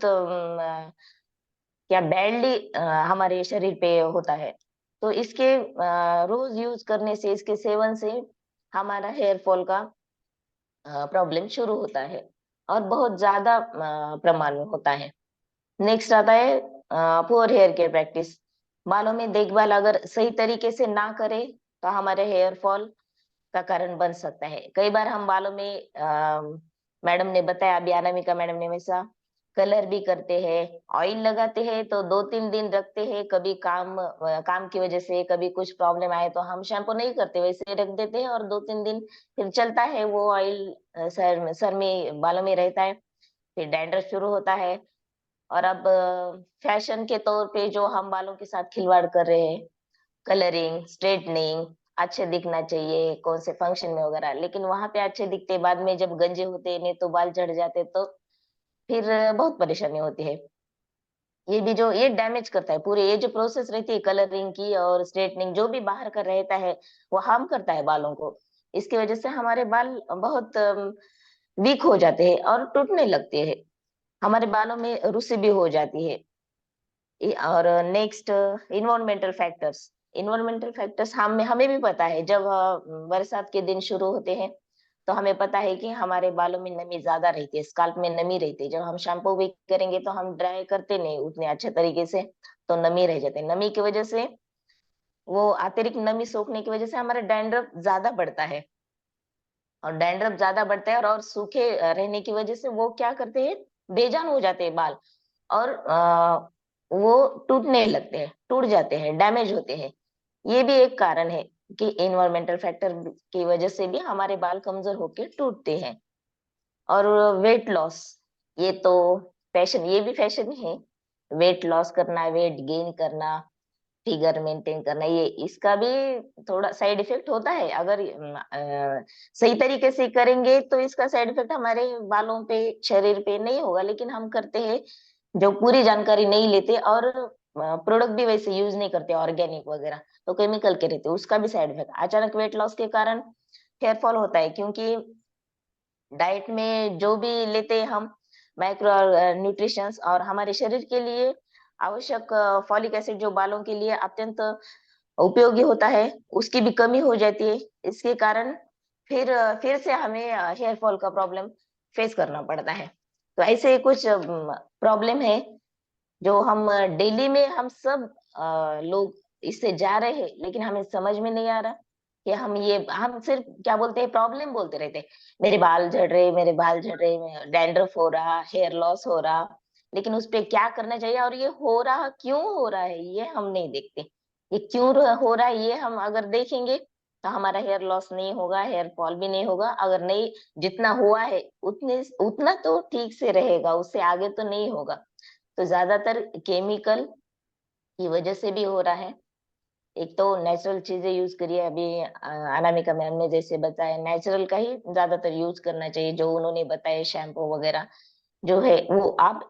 क्या बैडली हमारे शरीर पे होता है। तो इसके रोज यूज करने से, इसके सेवन से हमारा हेयर फॉल का प्रॉब्लम शुरू होता है और बहुत ज्यादा प्रमाण में होता है। नेक्स्ट आता है पुअर हेयर केयर प्रैक्टिस। बालों में देखभाल अगर सही तरीके से ना करे तो हमारे हेयर फॉल का कारण बन सकता है। कई बार हम बालों में मैडम ने बताया, अभी अनामिका मैडम ने, वैसा कलर भी करते हैं, ऑयल लगाते हैं तो 2-3 दिन रखते हैं, कभी काम की वजह से कभी कुछ प्रॉब्लम आए तो हम शैम्पू नहीं करते, वैसे रख देते हैं और 2-3 दिन फिर चलता है वो ऑयल, सर में बालों में रहता है, फिर डैंड्रफ शुरू होता है। और अब फैशन के तौर पे जो हम बालों के साथ खिलवाड़ कर रहे हैं, कलरिंग, स्ट्रेटनिंग, अच्छे दिखना चाहिए कौन से फंक्शन में वगैरह, लेकिन वहां पे अच्छे दिखते, बाद में जब गंजे होते नहीं तो बाल झड़ जाते, तो फिर बहुत परेशानी होती है। ये भी जो ये डैमेज करता है पूरे, ये जो प्रोसेस रहती है कलरिंग की और स्ट्रेटनिंग जो भी बाहर का रहता है वो हार्म करता है बालों को। इसकी वजह से हमारे बाल बहुत वीक हो जाते हैं और टूटने लगते हैं, हमारे बालों में रुसी भी हो जाती है। और next environmental factors. Environmental factors हमें हमें भी पता है, जब बरसात के दिन शुरू होते हैं तो हमें पता है कि हमारे बालों में नमी ज्यादा रहती है, स्काल्प में नमी रहती है। जब हम शैम्पू भी करेंगे तो हम ड्राई करते नहीं उतने अच्छे तरीके से, तो नमी रह जाती है। नमी की वजह से, वो अतिरिक्त नमी सोखने की वजह से हमारा डैंड्रफ ज्यादा बढ़ता है, और डैंड्रफ ज्यादा बढ़ता है और सूखे रहने की वजह से वो क्या करते हैं, बेजान हो जाते हैं बाल, और वो टूटने लगते हैं, टूट जाते हैं, डैमेज होते हैं। ये भी एक कारण है कि इन्वायरमेंटल फैक्टर की वजह से भी हमारे बाल कमजोर होकर टूटते हैं। और वेट लॉस, ये तो फैशन, ये भी फैशन है, वेट लॉस करना, वेट गेन करना, फिगर मेंटेन करना, ये इसका भी थोड़ा साइड इफेक्ट होता है। अगर सही तरीके से करेंगे तो इसका साइड इफेक्ट हमारे बालों पे, शरीर पे नहीं होगा, लेकिन हम करते हैं जो पूरी जानकारी नहीं लेते और प्रोडक्ट भी वैसे यूज नहीं करते ऑर्गेनिक वगैरह, तो केमिकल के रहते, उसका भी साइड इफेक्ट। अचानक वेट लॉस के कारण हेयर फॉल होता है, क्योंकि डाइट में जो भी लेते हैं हम माइक्रो न्यूट्रिशंस, और हमारे शरीर के लिए आवश्यक फॉलिक एसिड जो बालों के लिए अत्यंत उपयोगी होता है, उसकी भी कमी हो जाती है। इसके कारण फिर से हमें हेयर फॉल का प्रॉब्लम फेस करना पड़ता है। तो ऐसे कुछ प्रॉब्लम है जो हम डेली में हम सब लोग इससे जा रहे हैं, लेकिन हमें समझ में नहीं आ रहा कि हम सिर्फ क्या बोलते हैं, प्रॉब्लम बोलते रहते हैं, मेरे बाल झड़ रहे, मेरे बाल झड़ रहे, डैंड्रफ हो रहा, हेयर लॉस हो रहा, लेकिन उस पे क्या करना चाहिए और ये हो रहा क्यों हो रहा है ये हम नहीं देखते। ये क्यों हो रहा है ये हम अगर देखेंगे तो हमारा हेयर लॉस नहीं होगा, हेयर फॉल भी नहीं होगा। अगर नहीं, जितना हुआ है उतना तो ठीक से रहेगा, उससे आगे तो नहीं होगा। तो ज्यादातर केमिकल की वजह से भी हो रहा है। एक तो नेचुरल चीजें यूज करिए, अभी अनामिका मैम ने जैसे बताया, नेचुरल का ही ज्यादातर यूज करना चाहिए, जो उन्होंने बताया शैम्पू वगैरह जो है वो आप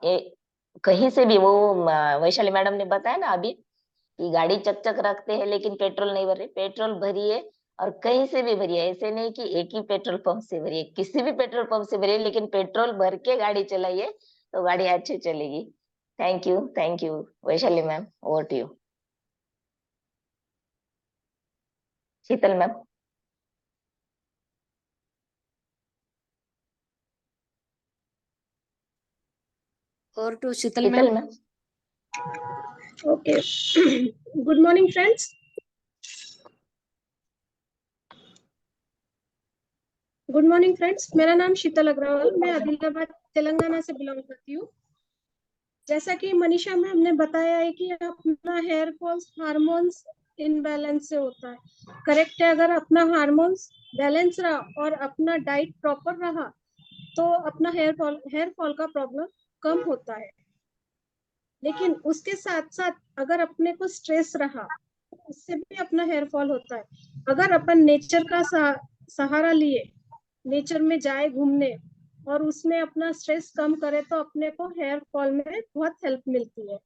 कहीं से भी, वो वैशाली मैडम ने बताया ना अभी कि गाड़ी चक चक रखते हैं लेकिन पेट्रोल नहीं भर रहे, पेट्रोल भरिए और कहीं से भी भरिए। ऐसे नहीं कि एक ही पेट्रोल पंप से भरिए, किसी भी पेट्रोल पंप से भरिए, लेकिन पेट्रोल भर के गाड़ी चलाइए तो गाड़ी अच्छी चलेगी। Thank you Vaishali ma'am, over to you. Sheetal ma'am. और to Sheetal Sheetal ma'am. Ma'am. Okay. Good morning, friends. Good morning friends, मेरा नाम शीतल अग्रवाल, मैं आदिलाबाद तेलंगाना से बिलोंग करती हूँ। जैसा कि मनीषा मैम ने बताया है कि अपना हेयर फॉल हार्मोन्स इनबैलेंस से होता है। करेक्ट है, अगर अपना हार्मोन्स बैलेंस रहा और अपना डाइट प्रॉपर रहा तो अपना हेयर फॉल का प्रॉब्लम कम होता है। लेकिन उसके साथ साथ अगर अपने को स्ट्रेस रहा उससे भी अपना हेयर फॉल होता है। अगर अपन नेचर का सहारा लिए नेचर में जाए घूमने और उसमें अपना स्ट्रेस कम करे तो अपने को हेयर फॉल में बहुत हेल्प मिलती है।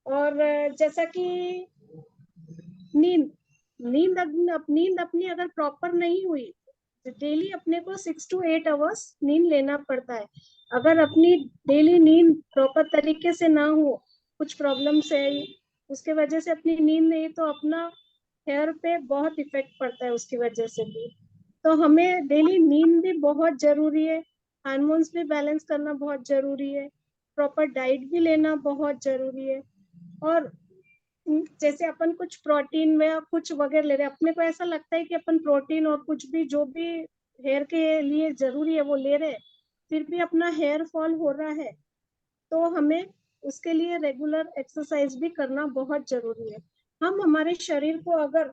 और जैसा कि नींद नींद अपनी अगर प्रॉपर नहीं हुई तो डेली अपने को 6 to 8 आवर्स नींद लेना पड़ता है। अगर अपनी डेली नींद प्रॉपर तरीके से ना हो, कुछ प्रॉब्लम से उसके वजह से अपनी नींद नहीं, तो अपना हेयर पे बहुत इफेक्ट पड़ता है उसकी वजह से भी। तो हमें डेली नींद भी बहुत जरूरी है, हार्मोन्स भी बैलेंस करना बहुत जरूरी है, प्रॉपर डाइट भी लेना बहुत जरूरी है। और जैसे अपन कुछ प्रोटीन में कुछ वगैरह ले रहे, अपने को ऐसा लगता है कि अपन प्रोटीन और कुछ भी जो भी हेयर के लिए जरूरी है वो ले रहे, फिर भी अपना हेयर फॉल हो रहा है, तो हमें उसके लिए रेगुलर एक्सरसाइज भी करना बहुत जरूरी है। हम हमारे शरीर को अगर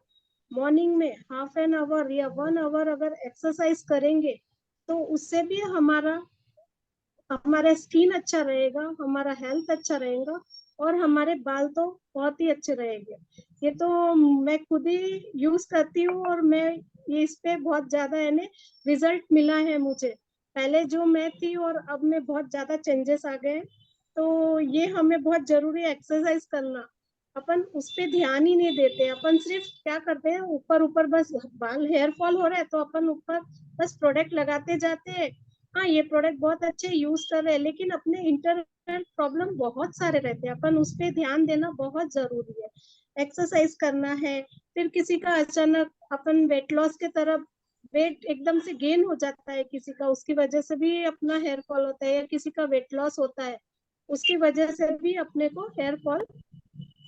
मॉर्निंग में हाफ एन आवर या 1 आवर अगर एक्सरसाइज करेंगे तो उससे भी हमारा स्किन अच्छा रहेगा, हमारा हेल्थ अच्छा रहेगा और हमारे बाल तो बहुत ही अच्छे रहेंगे। ये तो मैं खुद ही यूज करती हूँ और मैं ये इस पे बहुत ज्यादा है रिजल्ट मिला है मुझे। पहले जो मैं थी और अब में बहुत ज्यादा चेंजेस आ गए। तो ये हमें बहुत जरूरी है एक्सरसाइज करना। अपन उस पे ध्यान ही नहीं देते, अपन सिर्फ क्या करते हैं, ऊपर ऊपर बस बाल हेयर फॉल हो रहा है तो अपन ऊपर बस प्रोडक्ट लगाते जाते हैं। हाँ, ये प्रोडक्ट बहुत अच्छे यूज कर रहे हैं, लेकिन अपने इंटरनल प्रॉब्लम बहुत सारे रहते हैं, अपन उस पे ध्यान देना बहुत जरूरी है। एक्सरसाइज करना है। फिर किसी का अचानक अपन वेट लॉस के तरफ, वेट एकदम से गेन हो जाता है किसी का, उसकी वजह से भी अपना हेयर फॉल होता है, या किसी का वेट लॉस होता है उसकी वजह से भी अपने को हेयर फॉल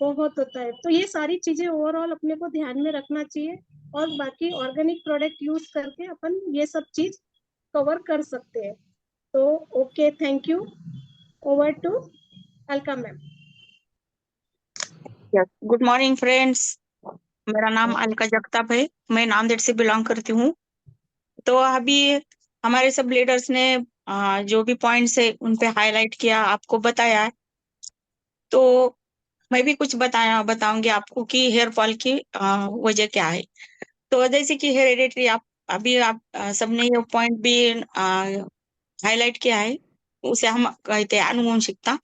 बहुत होता है। तो ये सारी चीजें ओवरऑल अपने को ध्यान में रखना चाहिए, और बाकी ऑर्गेनिक प्रोडक्ट यूज करके अपन ये सब चीज कवर कर सकते हैं। तो okay, thank you. Over to Alka ma'am. Good morning friends. मेरा नाम अलका जगताप है, मैं नांदेड़ से बिलोंग करती हूँ। तो अभी हमारे सब लीडर्स ने जो भी पॉइंट्स है उन पे हाईलाइट किया, आपको बताया है। तो मैं भी कुछ बताऊंगी आपको कि हेयर फॉल की वजह क्या है। तो जैसे कि हेरिडेटरी, आप अभी आप सबने ये पॉइंट भी हाईलाइट किया है, उसे हम कहते हैं आनुवंशिकता।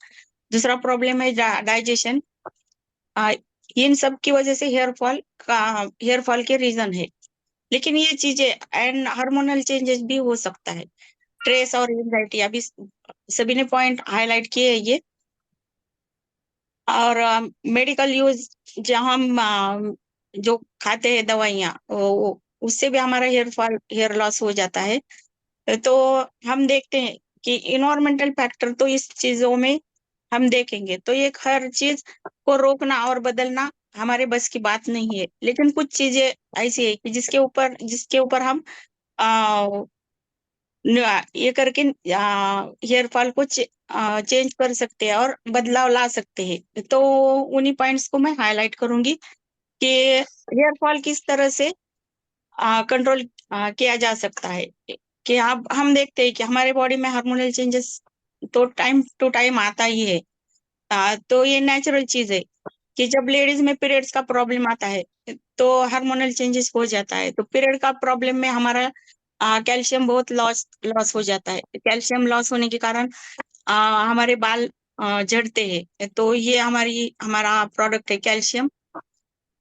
दूसरा प्रॉब्लम है डाइजेशन। आ, इन सब की वजह से हेयर फॉल के रीजन है। लेकिन ये चीजें एंड हार्मोनल चेंजेस भी हो सकता है, स्ट्रेस और एंजाइटी, अभी सभी ने पॉइंट हाईलाइट किए हैं ये। और मेडिकल यूज, जहाँ हम जो खाते हैं दवाइयाँ, उससे भी हमारा हेयर लॉस हो जाता है। तो हम देखते हैं कि इन्वायरमेंटल फैक्टर, तो इस चीजों में हम देखेंगे तो एक हर चीज को रोकना और बदलना हमारे बस की बात नहीं है। लेकिन कुछ चीजें ऐसी है कि जिसके ऊपर हम आ, ये करके हेयर फॉल को चेंज कर सकते हैं और बदलाव ला सकते हैं। तो उन्हीं पॉइंट्स को मैं हाईलाइट करूंगी कि हेयर फॉल किस तरह से कंट्रोल किया जा सकता है। कि अब हम देखते हैं कि हमारे बॉडी में हार्मोनल चेंजेस तो टाइम टू टाइम आता ही है। तो ये नेचुरल चीज है कि जब लेडीज में पीरियड्स का प्रॉब्लम आता है तो हार्मोनल चेंजेस हो जाता है। तो पीरियड का प्रॉब्लम में हमारा कैल्शियम बहुत लॉस लॉस हो जाता है। कैल्शियम लॉस होने के कारण हमारे बाल झड़ते हैं। तो ये हमारा प्रोडक्ट है कैल्शियम,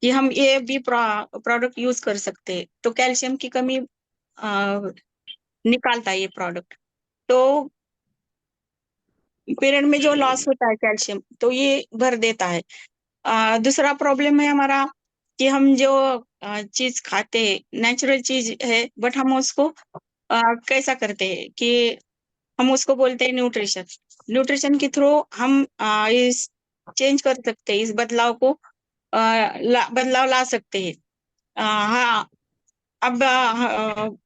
कि हम ये भी प्रोडक्ट यूज कर सकते हैं। तो कैल्शियम की कमी निकालता है ये प्रोडक्ट। तो पीरियड में जो लॉस होता है कैल्शियम, तो ये भर देता है। दूसरा प्रॉब्लम है हमारा कि हम जो चीज खाते हैं नेचुरल चीज है, बट हम उसको कैसा करते हैं कि हम उसको बोलते हैं न्यूट्रिशन। न्यूट्रिशन के थ्रू हम इस चेंज कर सकते हैं, इस बदलाव को बदलाव ला सकते हैं। हाँ, अब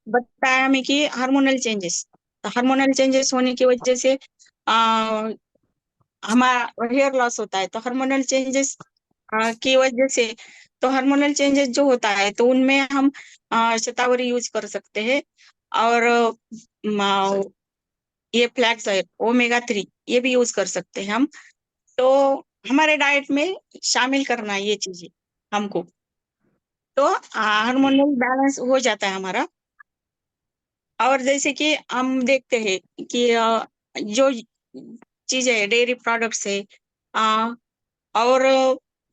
बताया हमें कि हार्मोनल चेंजेस होने की वजह से हमारा हेयर लॉस होता है। तो हार्मोनल चेंजेस की वजह से, तो हार्मोनल चेंजेस जो होता है तो उनमें हम शतावरी यूज कर सकते हैं। और ये फ्लैक्स ऑयल ओमेगा 3 ये भी यूज कर सकते हैं हम। तो हमारे डाइट में शामिल करना है ये चीजें हमको, तो हार्मोनल बैलेंस हो जाता है हमारा। और जैसे कि हम देखते हैं कि जो चीजें डेयरी प्रोडक्ट्स है, और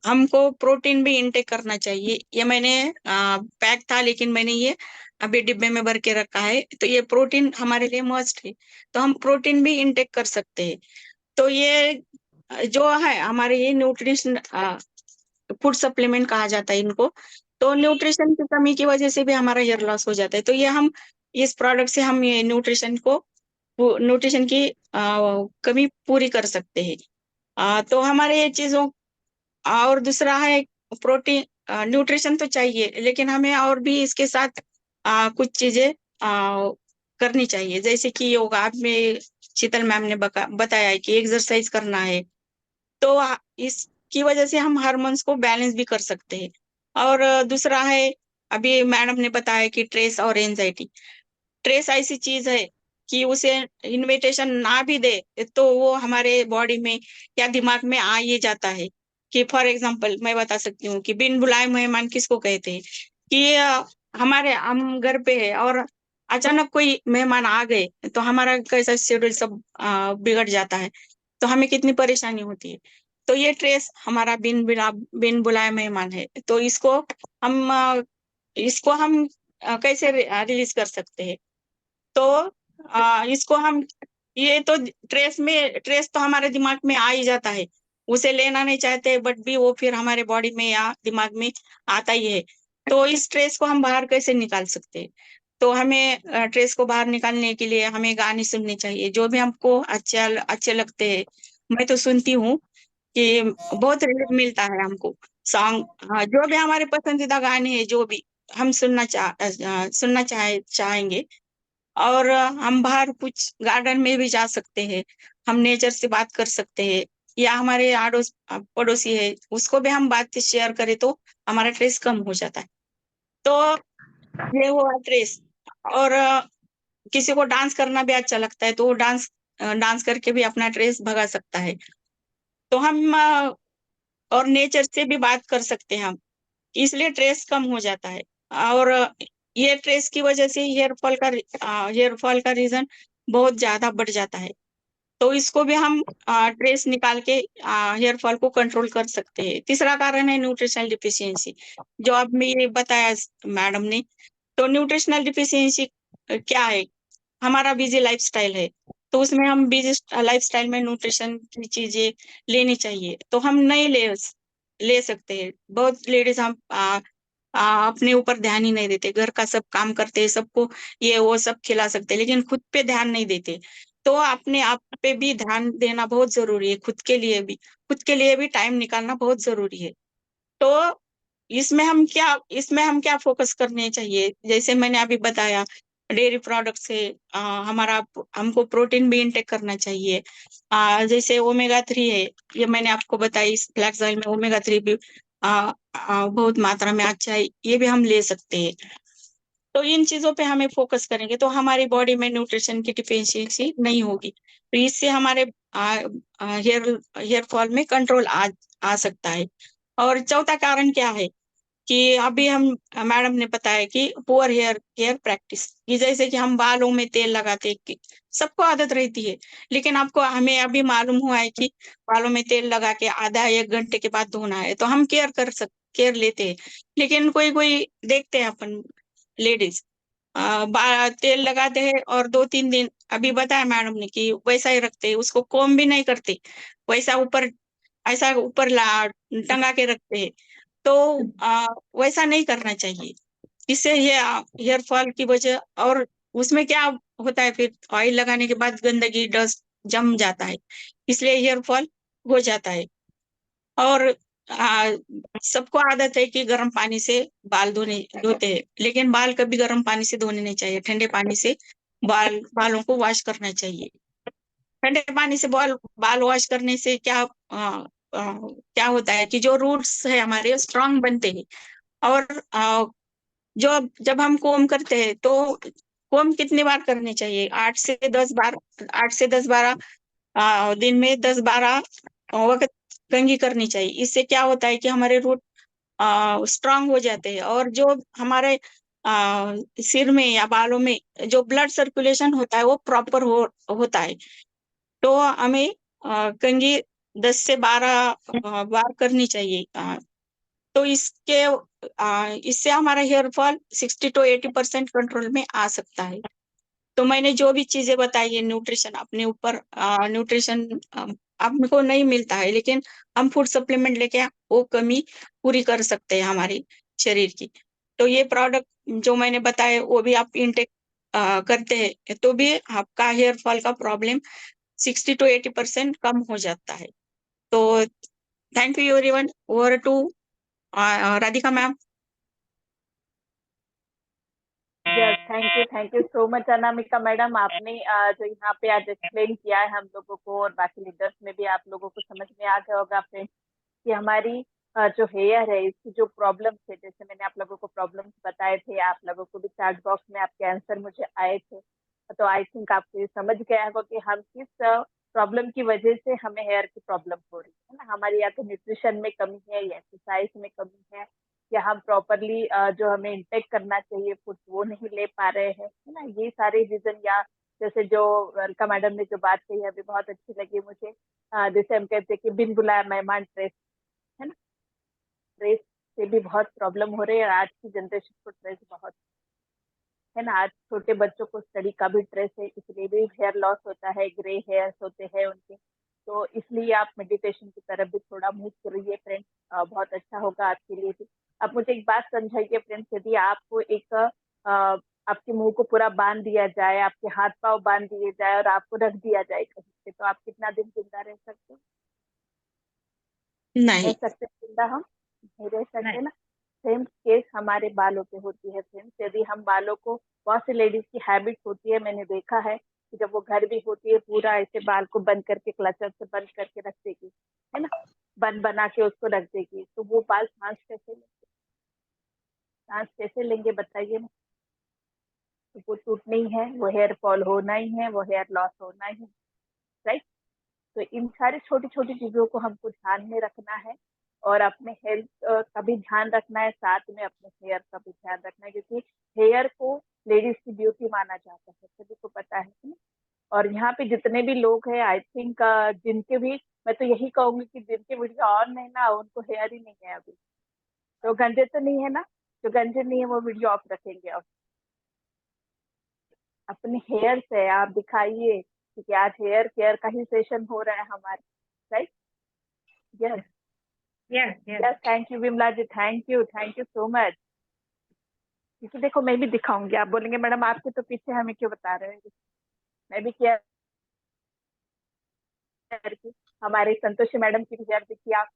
हमको प्रोटीन भी इंटेक करना चाहिए। ये मैंने पैक था, लेकिन मैंने ये अभी डिब्बे में भर के रखा है। तो ये प्रोटीन हमारे लिए मस्ट है, तो हम प्रोटीन भी इंटेक कर सकते हैं। तो ये जो है हमारे ये न्यूट्रिशन फूड सप्लीमेंट कहा जाता है इनको। तो न्यूट्रिशन की कमी की वजह से भी हमारा हेयर लॉस हो जाता है। तो ये हम इस प्रोडक्ट से हम ये न्यूट्रिशन की कमी पूरी कर सकते हैं। तो हमारे ये चीजों, और दूसरा है प्रोटीन। न्यूट्रिशन तो चाहिए, लेकिन हमें और भी इसके साथ कुछ चीजें करनी चाहिए, जैसे कि योगा में शीतल मैम ने बताया है कि एक्सरसाइज करना है। तो इसकी वजह से हम हार्मोन्स को बैलेंस भी कर सकते हैं। और दूसरा है, अभी मैडम ने बताया कि ट्रेस और एंजाइटी। ट्रेस ऐसी चीज है कि उसे इनविटेशन ना भी दे तो वो हमारे बॉडी में या दिमाग में आ ही जाता है। कि फॉर एग्जांपल मैं बता सकती हूँ कि बिन बुलाए मेहमान किसको कहते हैं। कि हम घर पे है और अचानक कोई मेहमान आ गए तो हमारा कैसा शेड्यूल सब बिगड़ जाता है। तो हमें कितनी परेशानी होती है। तो ये ट्रेस हमारा बिन बुलाए मेहमान है, तो इसको हम कैसे रिलीज कर सकते हैं। तो इसको हम ये तो ट्रेस तो हमारे दिमाग में आ ही जाता है, उसे लेना नहीं चाहते बट भी वो फिर हमारे बॉडी में या दिमाग में आता ही है। तो इस स्ट्रेस को हम बाहर कैसे निकाल सकते हैं। तो हमें स्ट्रेस को बाहर निकालने के लिए हमें गाने सुनने चाहिए जो भी हमको अच्छे लगते हैं। मैं तो सुनती हूँ कि बहुत रिलीफ मिलता है हमको सॉन्ग। जो भी हमारे पसंदीदा गाने हैं जो भी हम सुनना चाहेंगे। और हम बाहर कुछ गार्डन में भी जा सकते हैं, हम नेचर से बात कर सकते हैं, या हमारे आड़ोस पड़ोसी है उसको भी हम बात शेयर करें तो हमारा स्ट्रेस कम हो जाता है। तो ये हुआ स्ट्रेस। और किसी को डांस करना भी अच्छा लगता है तो वो डांस करके भी अपना स्ट्रेस भगा सकता है। तो हम और नेचर से भी बात कर सकते हैं हम, इसलिए स्ट्रेस कम हो जाता है। और ये स्ट्रेस की वजह से हेयर फॉल का रीजन बहुत ज्यादा बढ़ जाता है। तो इसको भी हम स्ट्रेस निकाल के हेयर फॉल को कंट्रोल कर सकते हैं। तीसरा कारण है न्यूट्रिशनल डिफिशियंसी, जो अब मेरे बताया मैडम ने। तो न्यूट्रिशनल डिफिशियंसी क्या है, हमारा बिजी लाइफस्टाइल है, तो उसमें हम बिजी लाइफस्टाइल में न्यूट्रिशन की चीजें लेनी चाहिए, तो हम नहीं ले सकते हैं। बहुत लेडीज हम अपने ऊपर ध्यान ही नहीं देते, घर का सब काम करते हैं, सबको ये वो सब खिला सकते हैं लेकिन खुद पे ध्यान नहीं देते। तो अपने आप पे भी ध्यान देना बहुत जरूरी है, खुद के लिए भी टाइम निकालना बहुत जरूरी है। तो इसमें हम क्या फोकस करने चाहिए, जैसे मैंने अभी बताया डेयरी प्रोडक्ट से हमको प्रोटीन भी इंटेक करना चाहिए। जैसे ओमेगा 3 है, ये मैंने आपको बताई, फ्लैक्स ऑयल में ओमेगा 3 भी बहुत मात्रा में अच्छा है, ये भी हम ले सकते हैं। तो इन चीजों पे हमें फोकस करेंगे तो हमारी बॉडी में न्यूट्रिशन की डिफिशियंसी नहीं होगी, तो इससे हमारे हेयर फॉल में कंट्रोल आ सकता है। और चौथा कारण क्या है कि अभी हम मैडम ने बताया कि पुअर हेयर केयर प्रैक्टिस, ये जैसे कि हम बालों में तेल लगाते कि सबको आदत रहती है, लेकिन हमें अभी मालूम हुआ है कि बालों में तेल लगा के आधा 1 घंटे के बाद धोना है, तो हम केयर लेते हैं। लेकिन कोई कोई देखते हैं अपन लेडीज तेल लगाते हैं और 2-3 दिन, अभी बताया मैडम ने कि वैसा ही रखते हैं, उसको कोम भी नहीं करते, वैसा ऐसा ऊपर टंगा के रखते हैं। तो वैसा नहीं करना चाहिए, इससे ये हेयर फॉल की वजह। और उसमें क्या होता है, फिर ऑयल लगाने के बाद गंदगी डस्ट जम जाता है, इसलिए हेयर फॉल हो जाता है। और आ, सबको आदत है कि गर्म पानी से बाल धोते हैं, लेकिन बाल कभी गर्म पानी से धोने नहीं चाहिए, ठंडे पानी से बालों को वॉश करना चाहिए। ठंडे पानी से बाल वॉश करने से क्या होता है कि जो रूट्स है हमारे स्ट्रांग बनते हैं। और जो जब हम कोम करते हैं तो कोम कितनी बार करनी चाहिए, 8 से 10 बार, 8 से 10 बार दिन में 10-12 वक्त कंघी करनी चाहिए। इससे क्या होता है कि हमारे रूट स्ट्रांग हो जाते हैं, और जो हमारे सिर में या बालों में जो ब्लड सर्कुलेशन होता है वो प्रॉपर होता है। तो हमें कंघी 10 से 12 बार करनी चाहिए। तो इससे हमारा हेयर फॉल 60 to 80% कंट्रोल में आ सकता है। तो मैंने जो भी चीजें बताई है न्यूट्रिशन, अपने ऊपर न्यूट्रिशन हमको नहीं मिलता है, लेकिन हम फूड सप्लीमेंट लेके वो कमी पूरी कर सकते हैं हमारे शरीर की। तो ये प्रोडक्ट जो मैंने बताए वो भी आप इनटेक करते हैं तो भी आपका हेयर फॉल का प्रॉब्लम 60 to 80% कम हो जाता है। तो thank you everyone. Over to Radhika ma'am. Yes, thank you so much Anamika madam. आपने जो यहाँ पे आज एक्सप्लेन किया है हम लोगों को और बाकी लीडर्स में भी आप लोगों को समझ में आ गया होगा फ्रेंड्स कि हमारी जो हेयर है इसकी जो प्रॉब्लम थे, जैसे मैंने आप लोगों को प्रॉब्लम्स बताए थे, आप लोगों को भी चैट बॉक्स में आपके आंसर मुझे आए थे, तो आई थिंक आपको ये समझ गया होगा कि हम किस प्रॉब्लम की वजह से हमें हेयर की प्रॉब्लम हो रही है ना। हमारी या तो न्यूट्रिशन में कमी है या एक्सरसाइज में कमी है, या हम प्रॉपरली जो हमें इंटेक करना चाहिए फूड वो नहीं ले पा रहे हैं, है ना। ये सारे रीजन, या जैसे जो अलका मैडम ने जो बात कही अभी बहुत अच्छी लगी मुझे, जैसे हम कहते हैं कि बिन बुलाया मेहमान ट्रेस, है ना, ट्रेस से भी बहुत प्रॉब्लम हो रही है। आज की जनरेशन को ट्रेस बहुत है ना, आज छोटे बच्चों को स्टडी का भी स्ट्रेस है, इसलिए भी हेयर लॉस होता है, ग्रे हेयर्स होते हैं उनके। तो इसलिए आप मेडिटेशन की तरफ भी थोड़ा मूव करिए फ्रेंड्स, बहुत अच्छा होगा आपके लिए भी। आप मुझे एक बात समझाइए फ्रेंड्स, यदि आपको एक आपके मुंह को पूरा बांध दिया जाए, आपके हाथ पांव बांध दिए जाए और आपको रख दिया जाए कहीं पे, तो आप कितना दिन जिंदा रह सकते हैं? रह नहीं। सकते हैं जिंदा? हम नहीं रह सकते नहीं। ना। सेम केस हमारे बालों पे होती है फ्रेंड्स। यदि हम बालों को, बहुत सी लेडीज की हैबिट होती है, मैंने देखा है कि जब वो घर भी होती है पूरा ऐसे बाल को बंद करके, क्लचर से बंद करके रख देगी, है ना, बन बना के उसको रख देगी, तो वो बाल सांस कैसे लेंगे? सांस कैसे लेंगे बताइए ना। तो वो टूटना ही है, वो हेयर फॉल होना ही है, वो हेयर लॉस होना ही है, राइट। तो इन सारी छोटी छोटी चीजों को हमको ध्यान में रखना है, और अपने हेल्थ का भी ध्यान रखना है, साथ में अपने हेयर का भी ध्यान रखना है, क्योंकि हेयर को लेडीज की ब्यूटी माना जाता है, सभी को पता है ना। और यहाँ पे जितने भी लोग हैं, आई थिंक जिनके भी, मैं तो यही कहूंगी कि जिनके वीडियो ऑन है ना, उनको हेयर ही नहीं है अभी। तो गंजे तो नहीं है ना? जो गंजे नहीं है वो वीडियो ऑफ रखेंगे। अब अपने हेयर से आप दिखाइए, क्योंकि आज हेयर केयर का ही सेशन हो रहा है हमारे, right. Yes yes yes. Yes, thank you Vimla ji, thank you so much. क्योंकि देखो मैं भी दिखाऊंगी, आप बोलेंगे मैडम आपके तो पीछे हमें क्यों बता रहे हैं, मैं भी केयर की, हमारे संतोषी मैडम की भी हेयर देखिए आप,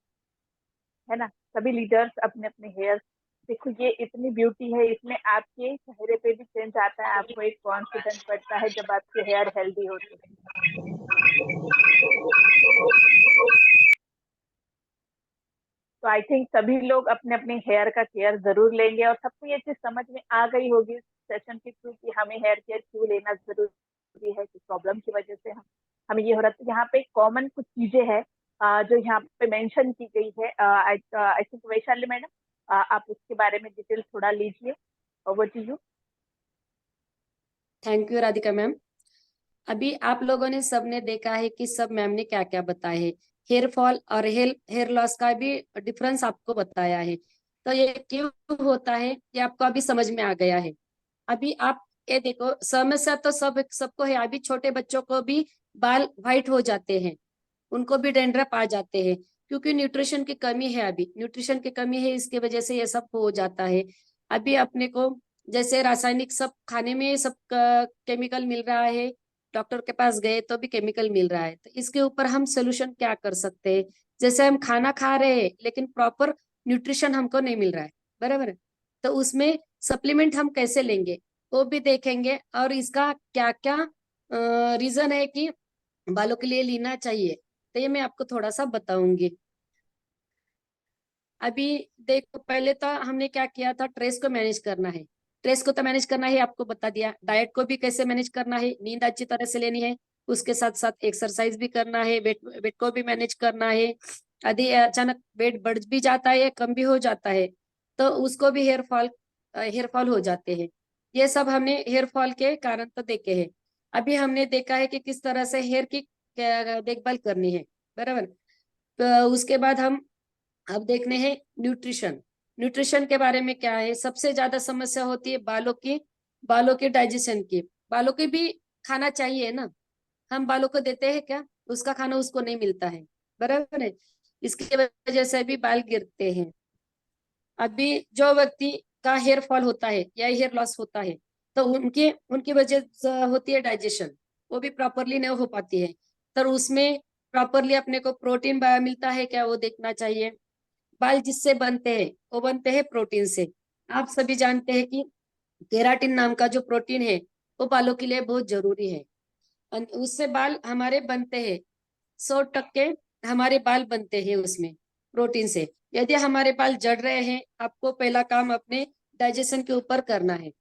है ना। सभी लीडर्स अपने अपने हेयर देखो, ये इतनी ब्यूटी है इसमें, आपके चेहरे पे भी चेंज आता है, आपको एक कॉन्फिडेंस बढ़ता है जब आपके हेयर हेल्दी होते हैं। तो आई थिंक सभी लोग अपने अपने हेयर का केयर जरूर लेंगे, और सबको ये चीज समझ में आ गई होगी सेशन के थ्रू कि हमें हेयर केयर क्यों लेना जरूरी है, कि प्रॉब्लम की वजह से हमें ये हो रहा है। तो यहाँ पे कॉमन कुछ चीजें हैं जो यहाँ पे मेंशन की गई है। आई थिंक वैशाली मैडम आप उसके बारे में डिटेल थोड़ा लीजिए, over to you. Thank you Radhika ma'am. अभी आप लोगों ने सबने देखा है कि सब मैम ने क्या क्या बताया है, हेयर फॉल और हेयर लॉस का भी डिफरेंस आपको बताया है। तो ये क्यों होता है ये आपको अभी समझ में आ गया है। अभी आप ये देखो, समस्या तो सबको है। अभी छोटे बच्चों को भी बाल व्हाइट हो जाते हैं, उनको भी डैंड्रफ आ जाते हैं, क्योंकि न्यूट्रिशन की कमी है। अभी न्यूट्रिशन की कमी है, इसके वजह से ये सब हो जाता है। अभी अपने को जैसे रासायनिक सब खाने में सब केमिकल मिल रहा है, डॉक्टर के पास गए तो भी केमिकल मिल रहा है। तो इसके ऊपर हम सोल्यूशन क्या कर सकते हैं? जैसे हम खाना खा रहे हैं लेकिन प्रॉपर न्यूट्रिशन हमको नहीं मिल रहा है, बराबर है, तो उसमें सप्लीमेंट हम कैसे लेंगे वो भी देखेंगे, और इसका क्या क्या रीजन है कि बालों के लिए लेना चाहिए, तो ये मैं आपको थोड़ा सा बताऊंगी। अभी देखो, पहले तो हमने क्या किया था, ट्रेस को मैनेज करना है। ट्रेस को तो मैनेज करना है, आपको बता दिया। डाइट को भी कैसे मैनेज करना है, नींद अच्छी तरह से लेनी है, उसके साथ साथ एक्सरसाइज भी करना है, वेट को भी मैनेज करना है। यदि अचानक वेट बढ़ भी जाता है, कम भी हो जाता है, तो उसको भी हेयर फॉल हो जाते हैं। ये सब हमने हेयर फॉल के कारण तो देखे हैं। अभी हमने देखा है कि किस तरह से हेयर की देखभाल करनी है, बराबर। तो उसके बाद हम अब देखने हैं न्यूट्रिशन। न्यूट्रिशन के बारे में क्या है, सबसे ज्यादा समस्या होती है बालों की डाइजेशन की। बालों की भी खाना चाहिए ना, हम बालों को देते हैं क्या? उसका खाना उसको नहीं मिलता है, बराबर है। इसकी वजह से भी बाल गिरते हैं। अभी जो व्यक्ति का हेयर फॉल होता है या हेयर लॉस होता है, तो उनकी उनकी वजह से होती है डाइजेशन, वो भी प्रॉपरली नहीं हो पाती है। तो उसमें प्रॉपरली अपने को प्रोटीन मिलता है क्या, वो देखना चाहिए। बाल जिससे बनते हैं वो बनते हैं प्रोटीन से। आप सभी जानते हैं कि केराटिन नाम का जो प्रोटीन है वो बालों के लिए बहुत जरूरी है, और उससे बाल हमारे बनते हैं। 100% हमारे बाल बनते हैं उसमें प्रोटीन से। यदि हमारे बाल जड़ रहे हैं, आपको पहला काम अपने डाइजेशन के ऊपर करना है।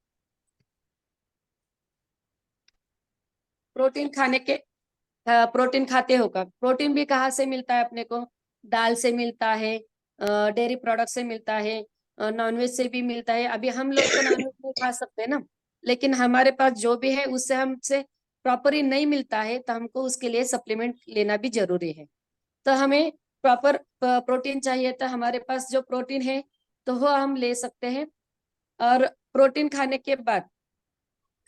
प्रोटीन खाने के प्रोटीन खाते होगा, प्रोटीन भी कहाँ से मिलता है अपने को? दाल से मिलता है, डेयरी प्रोडक्ट से मिलता है, नॉनवेज से भी मिलता है। अभी हम लोग तो नॉनवेज नहीं खा सकते ना, लेकिन हमारे पास जो भी है उससे हमसे प्रॉपर नहीं मिलता है तो हमको उसके लिए सप्लीमेंट लेना भी जरूरी है। तो हमें प्रॉपर प्रोटीन चाहिए, तो हमारे पास जो प्रोटीन है तो वो हम ले सकते हैं। और प्रोटीन खाने के बाद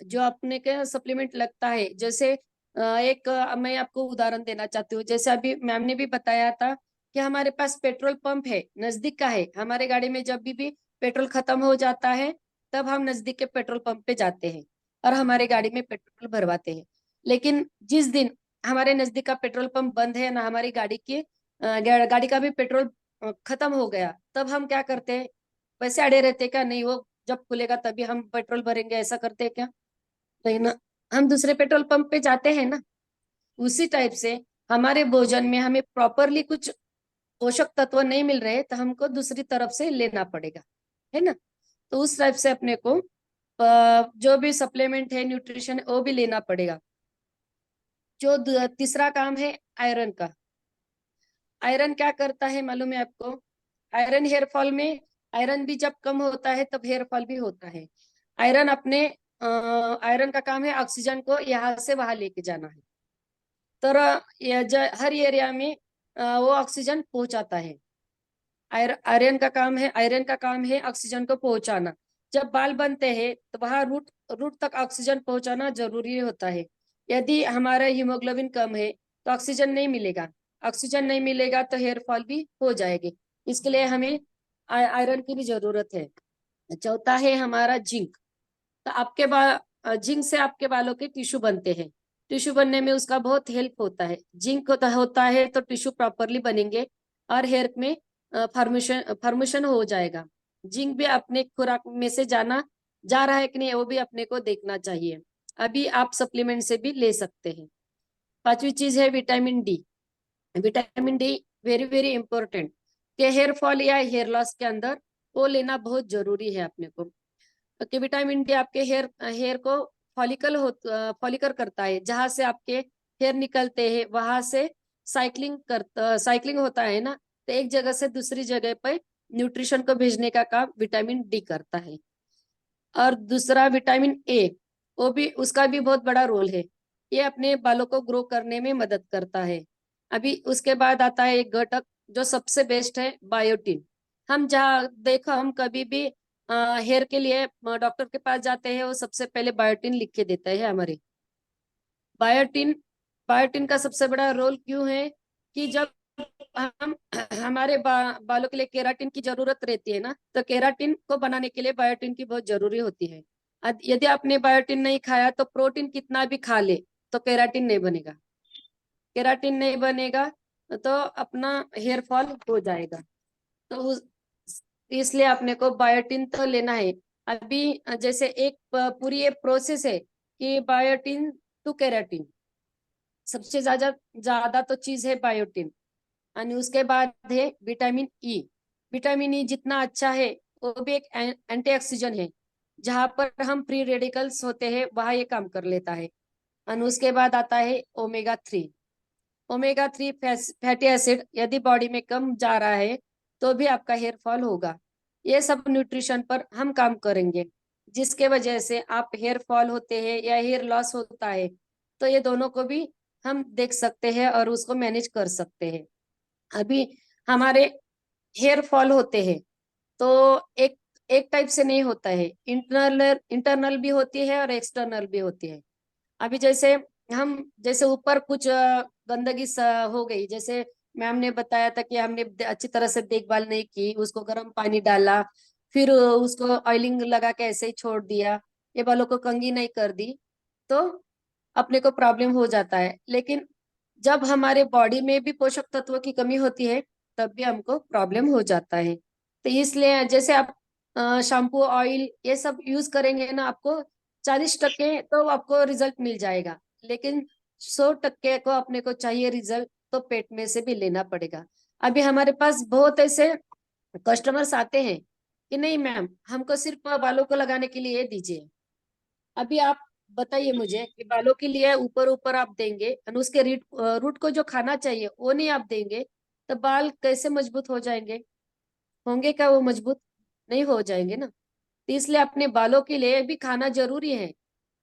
जो अपने के सप्लीमेंट लगता है, जैसे मैं आपको उदाहरण देना चाहती हूँ। जैसे अभी मैम ने भी बताया था कि हमारे पास पेट्रोल पंप है, नजदीक का है। हमारे गाड़ी में जब भी पेट्रोल खत्म हो जाता है तब हम नजदीक के पेट्रोल पंप पे जाते हैं और हमारे गाड़ी में पेट्रोल भरवाते हैं। लेकिन जिस दिन हमारे नजदीक का पेट्रोल पंप बंद है ना, हमारी गाड़ी का भी पेट्रोल खत्म हो गया, तब हम क्या करते हैं? वैसे अड़े रहते क्या? नहीं, वो जब खुलेगा तभी हम पेट्रोल भरेंगे, ऐसा करते हैं क्या? नहीं ना, हम दूसरे पेट्रोल पंप पे जाते हैं ना। उसी टाइप से हमारे भोजन में हमें प्रॉपरली कुछ पोषक तत्व नहीं मिल रहे तो हमको दूसरी तरफ से लेना पड़ेगा, है ना। तो उस टाइप से अपने को जो भी सप्लीमेंट है, न्यूट्रिशन है, वो भी लेना पड़ेगा। जो तीसरा काम है आयरन का। आयरन क्या करता है मालूम है आपको? आयरन हेयर फॉल में, आयरन भी जब कम होता है तब हेयर फॉल भी होता है। आयरन का काम है ऑक्सीजन को यहाँ से वहां लेके जाना है। तो हर एरिया में वो ऑक्सीजन पहुंचाता है। आयरन का काम है ऑक्सीजन को पहुंचाना। जब बाल बनते हैं तो वहां रूट तक ऑक्सीजन पहुंचाना जरूरी होता है। यदि हमारा हीमोग्लोबिन कम है तो ऑक्सीजन नहीं मिलेगा। ऑक्सीजन नहीं मिलेगा तो हेयर फॉल भी हो जाएगी। इसके लिए हमें आयरन की भी जरूरत है। चौथा है हमारा जिंक। तो जिंक से आपके बालों के टिश्यू बनते हैं। टिश्यू बनने में उसका बहुत हेल्प होता है। जिंक होता है तो टिश्यू प्रॉपरली बनेंगे और हेयर में फॉर्मेशन हो जाएगा। जिंक भी अपने खुराक में से जा रहा है कि नहीं, वो भी अपने को देखना चाहिए। अभी आप सप्लीमेंट से भी ले सकते हैं। पांचवी चीज है vitamin D. Vitamin D very very important के हेयर फॉल या हेयर लॉस के अंदर वो लेना बहुत जरूरी है अपने को। कि विटामिन डी आपके हेयर को फॉलिकल करता है। जहां से आपके हेयर निकलते हैं वहां से साइक्लिंग होता है ना, तो एक जगह से दूसरी जगह पर न्यूट्रिशन को भेजने का काम विटामिन डी करता है। और दूसरा विटामिन ए, वो भी उसका भी बहुत बड़ा रोल है। ये अपने बालों को ग्रो करने में मदद करता है। अभी उसके बाद आता है एक घटक जो सबसे बेस्ट है, बायोटिन। हम कभी भी हेयर के लिए डॉक्टर के पास जाते हैं, वो सबसे पहले बायोटिन लिख के देता है हमारे। बायोटिन बायोटिन का सबसे बड़ा रोल क्यों है कि जब हम हमारे बालों के लिए केराटिन की जरूरत रहती है ना, तो केराटिन को बनाने के लिए बायोटिन की बहुत जरूरी होती है। यदि आपने बायोटिन नहीं खाया तो प्रोटीन कितना भी खा ले तो केराटिन नहीं बनेगा। केराटिन नहीं बनेगा तो अपना हेयर फॉल हो जाएगा। तो इसलिए अपने को बायोटिन तो लेना है। अभी जैसे एक पूरी ये प्रोसेस है कि बायोटिन टू केराटिन, सबसे ज्यादा ज्यादा तो चीज है बायोटिन। और उसके बाद है विटामिन ई। विटामिन ई जितना अच्छा है वो भी एक एंटीऑक्सीडेंट है। जहां पर हम फ्री रेडिकल्स होते हैं वहां ये काम कर लेता है। और उसके बाद आता है ओमेगा 3। ओमेगा 3 फैटी एसिड यदि बॉडी में कम जा रहा है तो भी आपका हेयर फॉल होगा। ये सब न्यूट्रिशन पर हम काम करेंगे, जिसके वजह से आप हेयर फॉल होते हैं या हेयर लॉस होता है तो ये दोनों को भी हम देख सकते हैं और उसको मैनेज कर सकते हैं। अभी हमारे हेयर फॉल होते हैं तो एक एक टाइप से नहीं होता है, इंटरनल भी होती है और एक्सटर्नल भी होती है। अभी जैसे ऊपर कुछ गंदगी हो गई, जैसे मैम ने बताया था कि हमने अच्छी तरह से देखभाल नहीं की, उसको गर्म पानी डाला, फिर उसको ऑयलिंग लगा के ऐसे ही छोड़ दिया, ये बालों को कंघी नहीं कर दी, तो अपने को प्रॉब्लम हो जाता है। लेकिन जब हमारे बॉडी में भी पोषक तत्वों की कमी होती है तब भी हमको प्रॉब्लम हो जाता है। तो इसलिए जैसे आप शैम्पू, ऑयल ये सब यूज करेंगे ना, आपको 40% तो आपको रिजल्ट मिल जाएगा। लेकिन 100% को अपने को चाहिए रिजल्ट तो पेट में से भी लेना पड़ेगा। अभी हमारे पास बहुत ऐसे कस्टमर्स आते हैं कि नहीं मैम, हमको सिर्फ बालों को लगाने के लिए दीजिए। अभी आप बताइए मुझे कि बालों के लिए ऊपर ऊपर आप देंगे और उसके रूट को जो खाना चाहिए वो नहीं आप देंगे, तो बाल कैसे मजबूत हो जाएंगे? होंगे क्या वो मजबूत? नहीं हो जाएंगे ना। तो इसलिए अपने बालों के लिए भी खाना जरूरी है।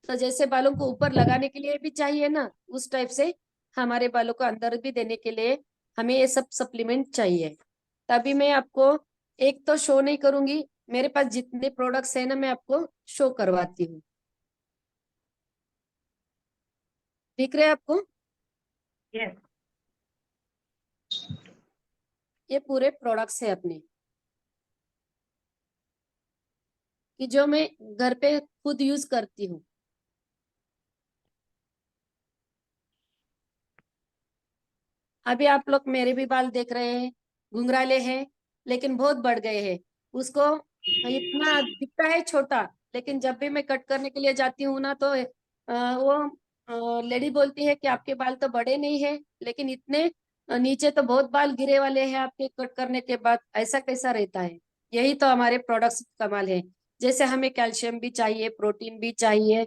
तो जैसे बालों को ऊपर लगाने के लिए भी चाहिए ना, उस टाइप से हमारे बालों को अंदर भी देने के लिए हमें ये सब सप्लीमेंट चाहिए। तभी मैं आपको एक तो शो नहीं करूंगी, मेरे पास जितने प्रोडक्ट्स है ना मैं आपको शो करवाती हूँ। दिख रहे हैं आपको? यस, ये पूरे प्रोडक्ट्स है अपने, कि जो मैं घर पे खुद यूज करती हूँ। अभी आप लोग मेरे भी बाल देख रहे हैं, घुंघराले हैं लेकिन बहुत बढ़ गए हैं। उसको इतना दिखता है छोटा, लेकिन जब भी मैं कट करने के लिए जाती हूँ ना, तो वो लेडी बोलती है कि आपके बाल तो बड़े नहीं है, लेकिन इतने नीचे तो बहुत बाल गिरे वाले हैं आपके कट करने के बाद, ऐसा कैसा रहता है? यही तो हमारे प्रोडक्ट्स कमाल है। जैसे हमें कैल्शियम भी चाहिए, प्रोटीन भी चाहिए,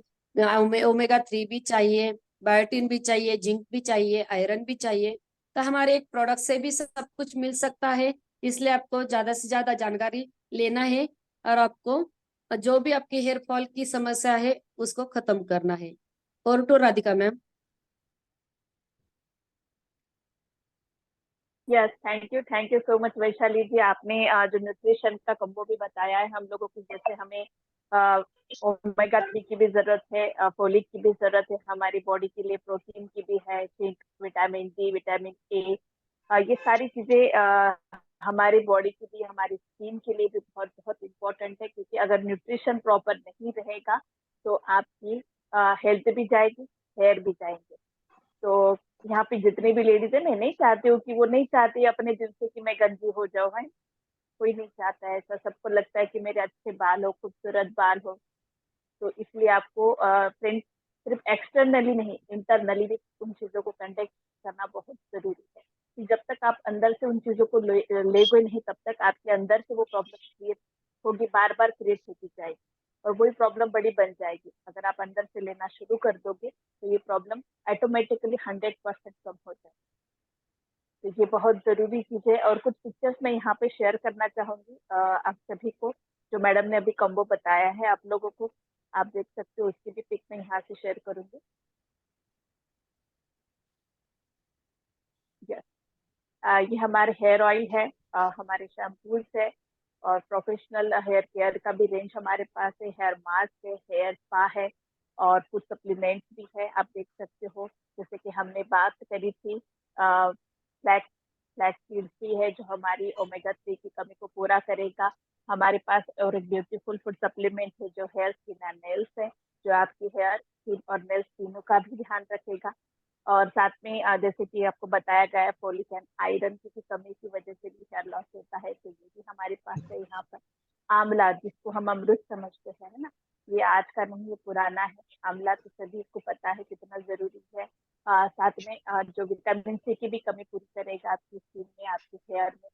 ओमेगा 3 भी चाहिए, बायोटिन भी चाहिए, जिंक भी चाहिए, आयरन भी चाहिए। तो हमारे एक प्रोडक्ट से भी सब कुछ मिल सकता है। इसलिए आपको ज्यादा से ज्यादा जानकारी लेना है, और आपको जो भी आपकी हेयर फॉल की समस्या है उसको खत्म करना है। और तो Radhika ma'am. Yes, thank you so much Vaishali ji. आपने जो न्यूट्रिशन का कम्बो भी बताया है हम लोगों को, जैसे हमें ओमेगा 3 की भी जरूरत है, फोलिक की भी जरूरत है हमारी बॉडी के लिए, प्रोटीन की भी है, zinc, vitamin D, vitamin A, ये सारी चीजें हमारी बॉडी की भी, हमारी स्किन के लिए भी बहुत बहुत इम्पोर्टेंट है। क्योंकि अगर न्यूट्रिशन प्रॉपर नहीं रहेगा तो आपकी हेल्थ भी जाएगी, हेयर भी जाएंगे। तो यहाँ पे जितनी भी लेडीज है, मैं नहीं चाहती हूँ कि वो नहीं चाहती अपने दिल से कि मैं गंजी हो जाऊँ, है। कोई नहीं चाहता है ऐसा, सबको लगता है कि मेरे अच्छे बाल हो, खूबसूरत बाल हो। तो इसलिए आपको फ्रेंड्स सिर्फ एक्सटर्नली नहीं, इंटरनली भी उन चीजों को कंडक्ट करना बहुत जरूरी है। कि जब तक आप अंदर से उन चीजों को लेगे नहीं, तब तक आपके अंदर से वो प्रॉब्लम क्रिएट होगी, बार बार क्रिएट होती जाएगी, और वही प्रॉब्लम बड़ी बन जाएगी। अगर आप अंदर से लेना शुरू कर दोगे तो ये प्रॉब्लम ऑटोमेटिकली 100% कम हो जाएगी। तो ये बहुत जरूरी चीज है। और कुछ पिक्चर्स मैं यहाँ पे शेयर करना चाहूंगी आप सभी को, जो मैडम ने अभी कम्बो बताया है आप लोगों को, आप देख सकते हो। उसकी भी पिक मैं यहाँ से शेयर करूंगी। यस, ये हमारे हेयर ऑयल है, हमारे शैम्पूज है, और प्रोफेशनल हेयर केयर का भी रेंज हमारे पास है। हेयर मास्क है, हेयर स्पा है, और कुछ सप्लीमेंट्स भी है, आप देख सकते हो। जैसे कि हमने बात करी थी ब्लैक ब्लैक सीड भी है, जो हमारी ओमेगा 3 की कमी को पूरा करेगा। हमारे पास और एक ब्यूटीफुल फूड सप्लीमेंट है जो हेयर, स्किन एंड नेल्स है, जो आपकी हेयर, स्किन और नेल्स तीनों का भी ध्यान रखेगा। और साथ में जैसे कि आपको बताया गया है, फोलिक एंड आयरन की कमी की वजह से भी हेयर लॉस होता है, तो ये भी हमारे पास है यहाँ पर। आंवला, जिसको हम अमृत समझते हैं, है ना, ये आज का नहीं, ये पुराना है। आंवला तो सभी को पता है कितना जरूरी है। साथ में जो विटामिन सी की भी कमी पूरी करेगा आपकी स्किन में, आपके हेयर में।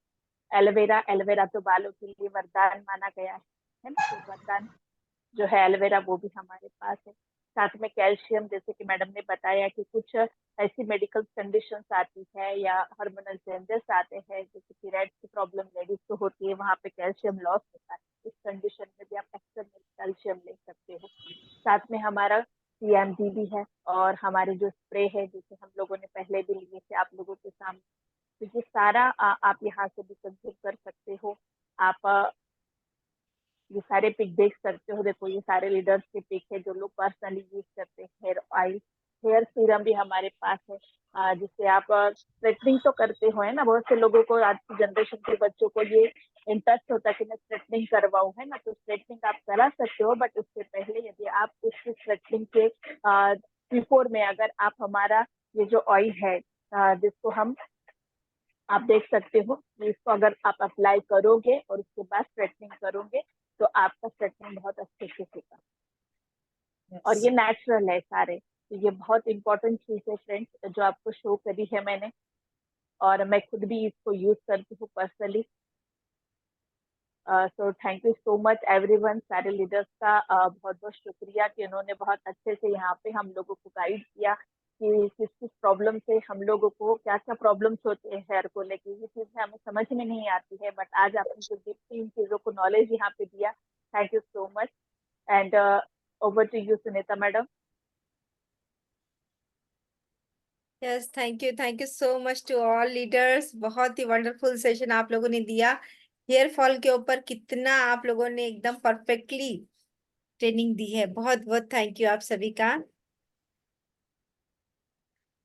एलोवेरा, एलोवेरा तो बालों के लिए वरदान माना गया है ना, तो वरदान जो है एलोवेरा, वो भी हमारे पास है। साथ में कैल्शियम, जैसे कि मैडम ने बताया कि कुछ ऐसी मेडिकल कंडीशंस आती है या हार्मोनल चेंजेस आते हैं, जैसे कि रेड की प्रॉब्लम लेडीज को होती है, वहाँ पे कैल्शियम लॉस होता है। इस कंडीशन में भी आप एक्स्ट्रा कैल्शियम ले सकते हो। साथ में हमारा CMD भी है, और हमारे जो स्प्रे है, जैसे हम लोगों ने पहले भी लिए थे आप लोगों के सामने, तो ये सारा आप यहाँ से भी कंज्यूम कर सकते हो। आप ये सारे पिक देख सकते हो। देखो, ये सारे लीडर्स के पिक है जो लोग पर्सनली यूज करते हैं हेयर ऑयल। हेयर सीरम भी हमारे पास है, जिससे आप स्ट्रेटनिंग तो करते हो, है ना। बहुत से लोगों को, आज की जनरेशन के बच्चों को ये इंटरेस्ट होता है कि मैं स्ट्रेटनिंग करवाऊं, है ना। तो स्ट्रेटनिंग आप करा सकते हो, बट उससे पहले यदि आप उस स्ट्रेटनिंग के बिफोर में अगर आप हमारा ये जो ऑयल है, जिसको हम, आप देख सकते हो, कि इसको अगर आप अप्लाई करोगे और उसके बाद स्ट्रेटनिंग करोगे, तो आपका स्ट्रेटनिंग बहुत अच्छे से होगा। और ये नेचुरल है सारे। तो ये बहुत इंपॉर्टेंट चीज है फ्रेंड्स, जो आपको शो करी है मैंने, और मैं खुद भी इसको यूज करती हूँ personally. So thank you so much everyone. सारे लीडर्स का बहुत बहुत शुक्रिया कि उन्होंने बहुत अच्छे से यहाँ पे हम लोगों को गाइड किया कि किस किस प्रॉब्लम से हम लोगों को क्या क्या प्रॉब्लम्स होते हैं हेयर को लेके। ये चीजें हमें समझ में नहीं आती है, बट आज आपने जो इन चीजों को नॉलेज यहाँ पे दिया, thank you so much. And Over to you, Sunita madam. Yes thank you so much to all leaders. बहुत ही वंडरफुल सेशन आप लोगों ने दिया। हेयर फॉल के ऊपर कितना आप लोगों ने एकदम परफेक्टली ट्रेनिंग दी है। बहुत बहुत थैंक यू आप सभी का।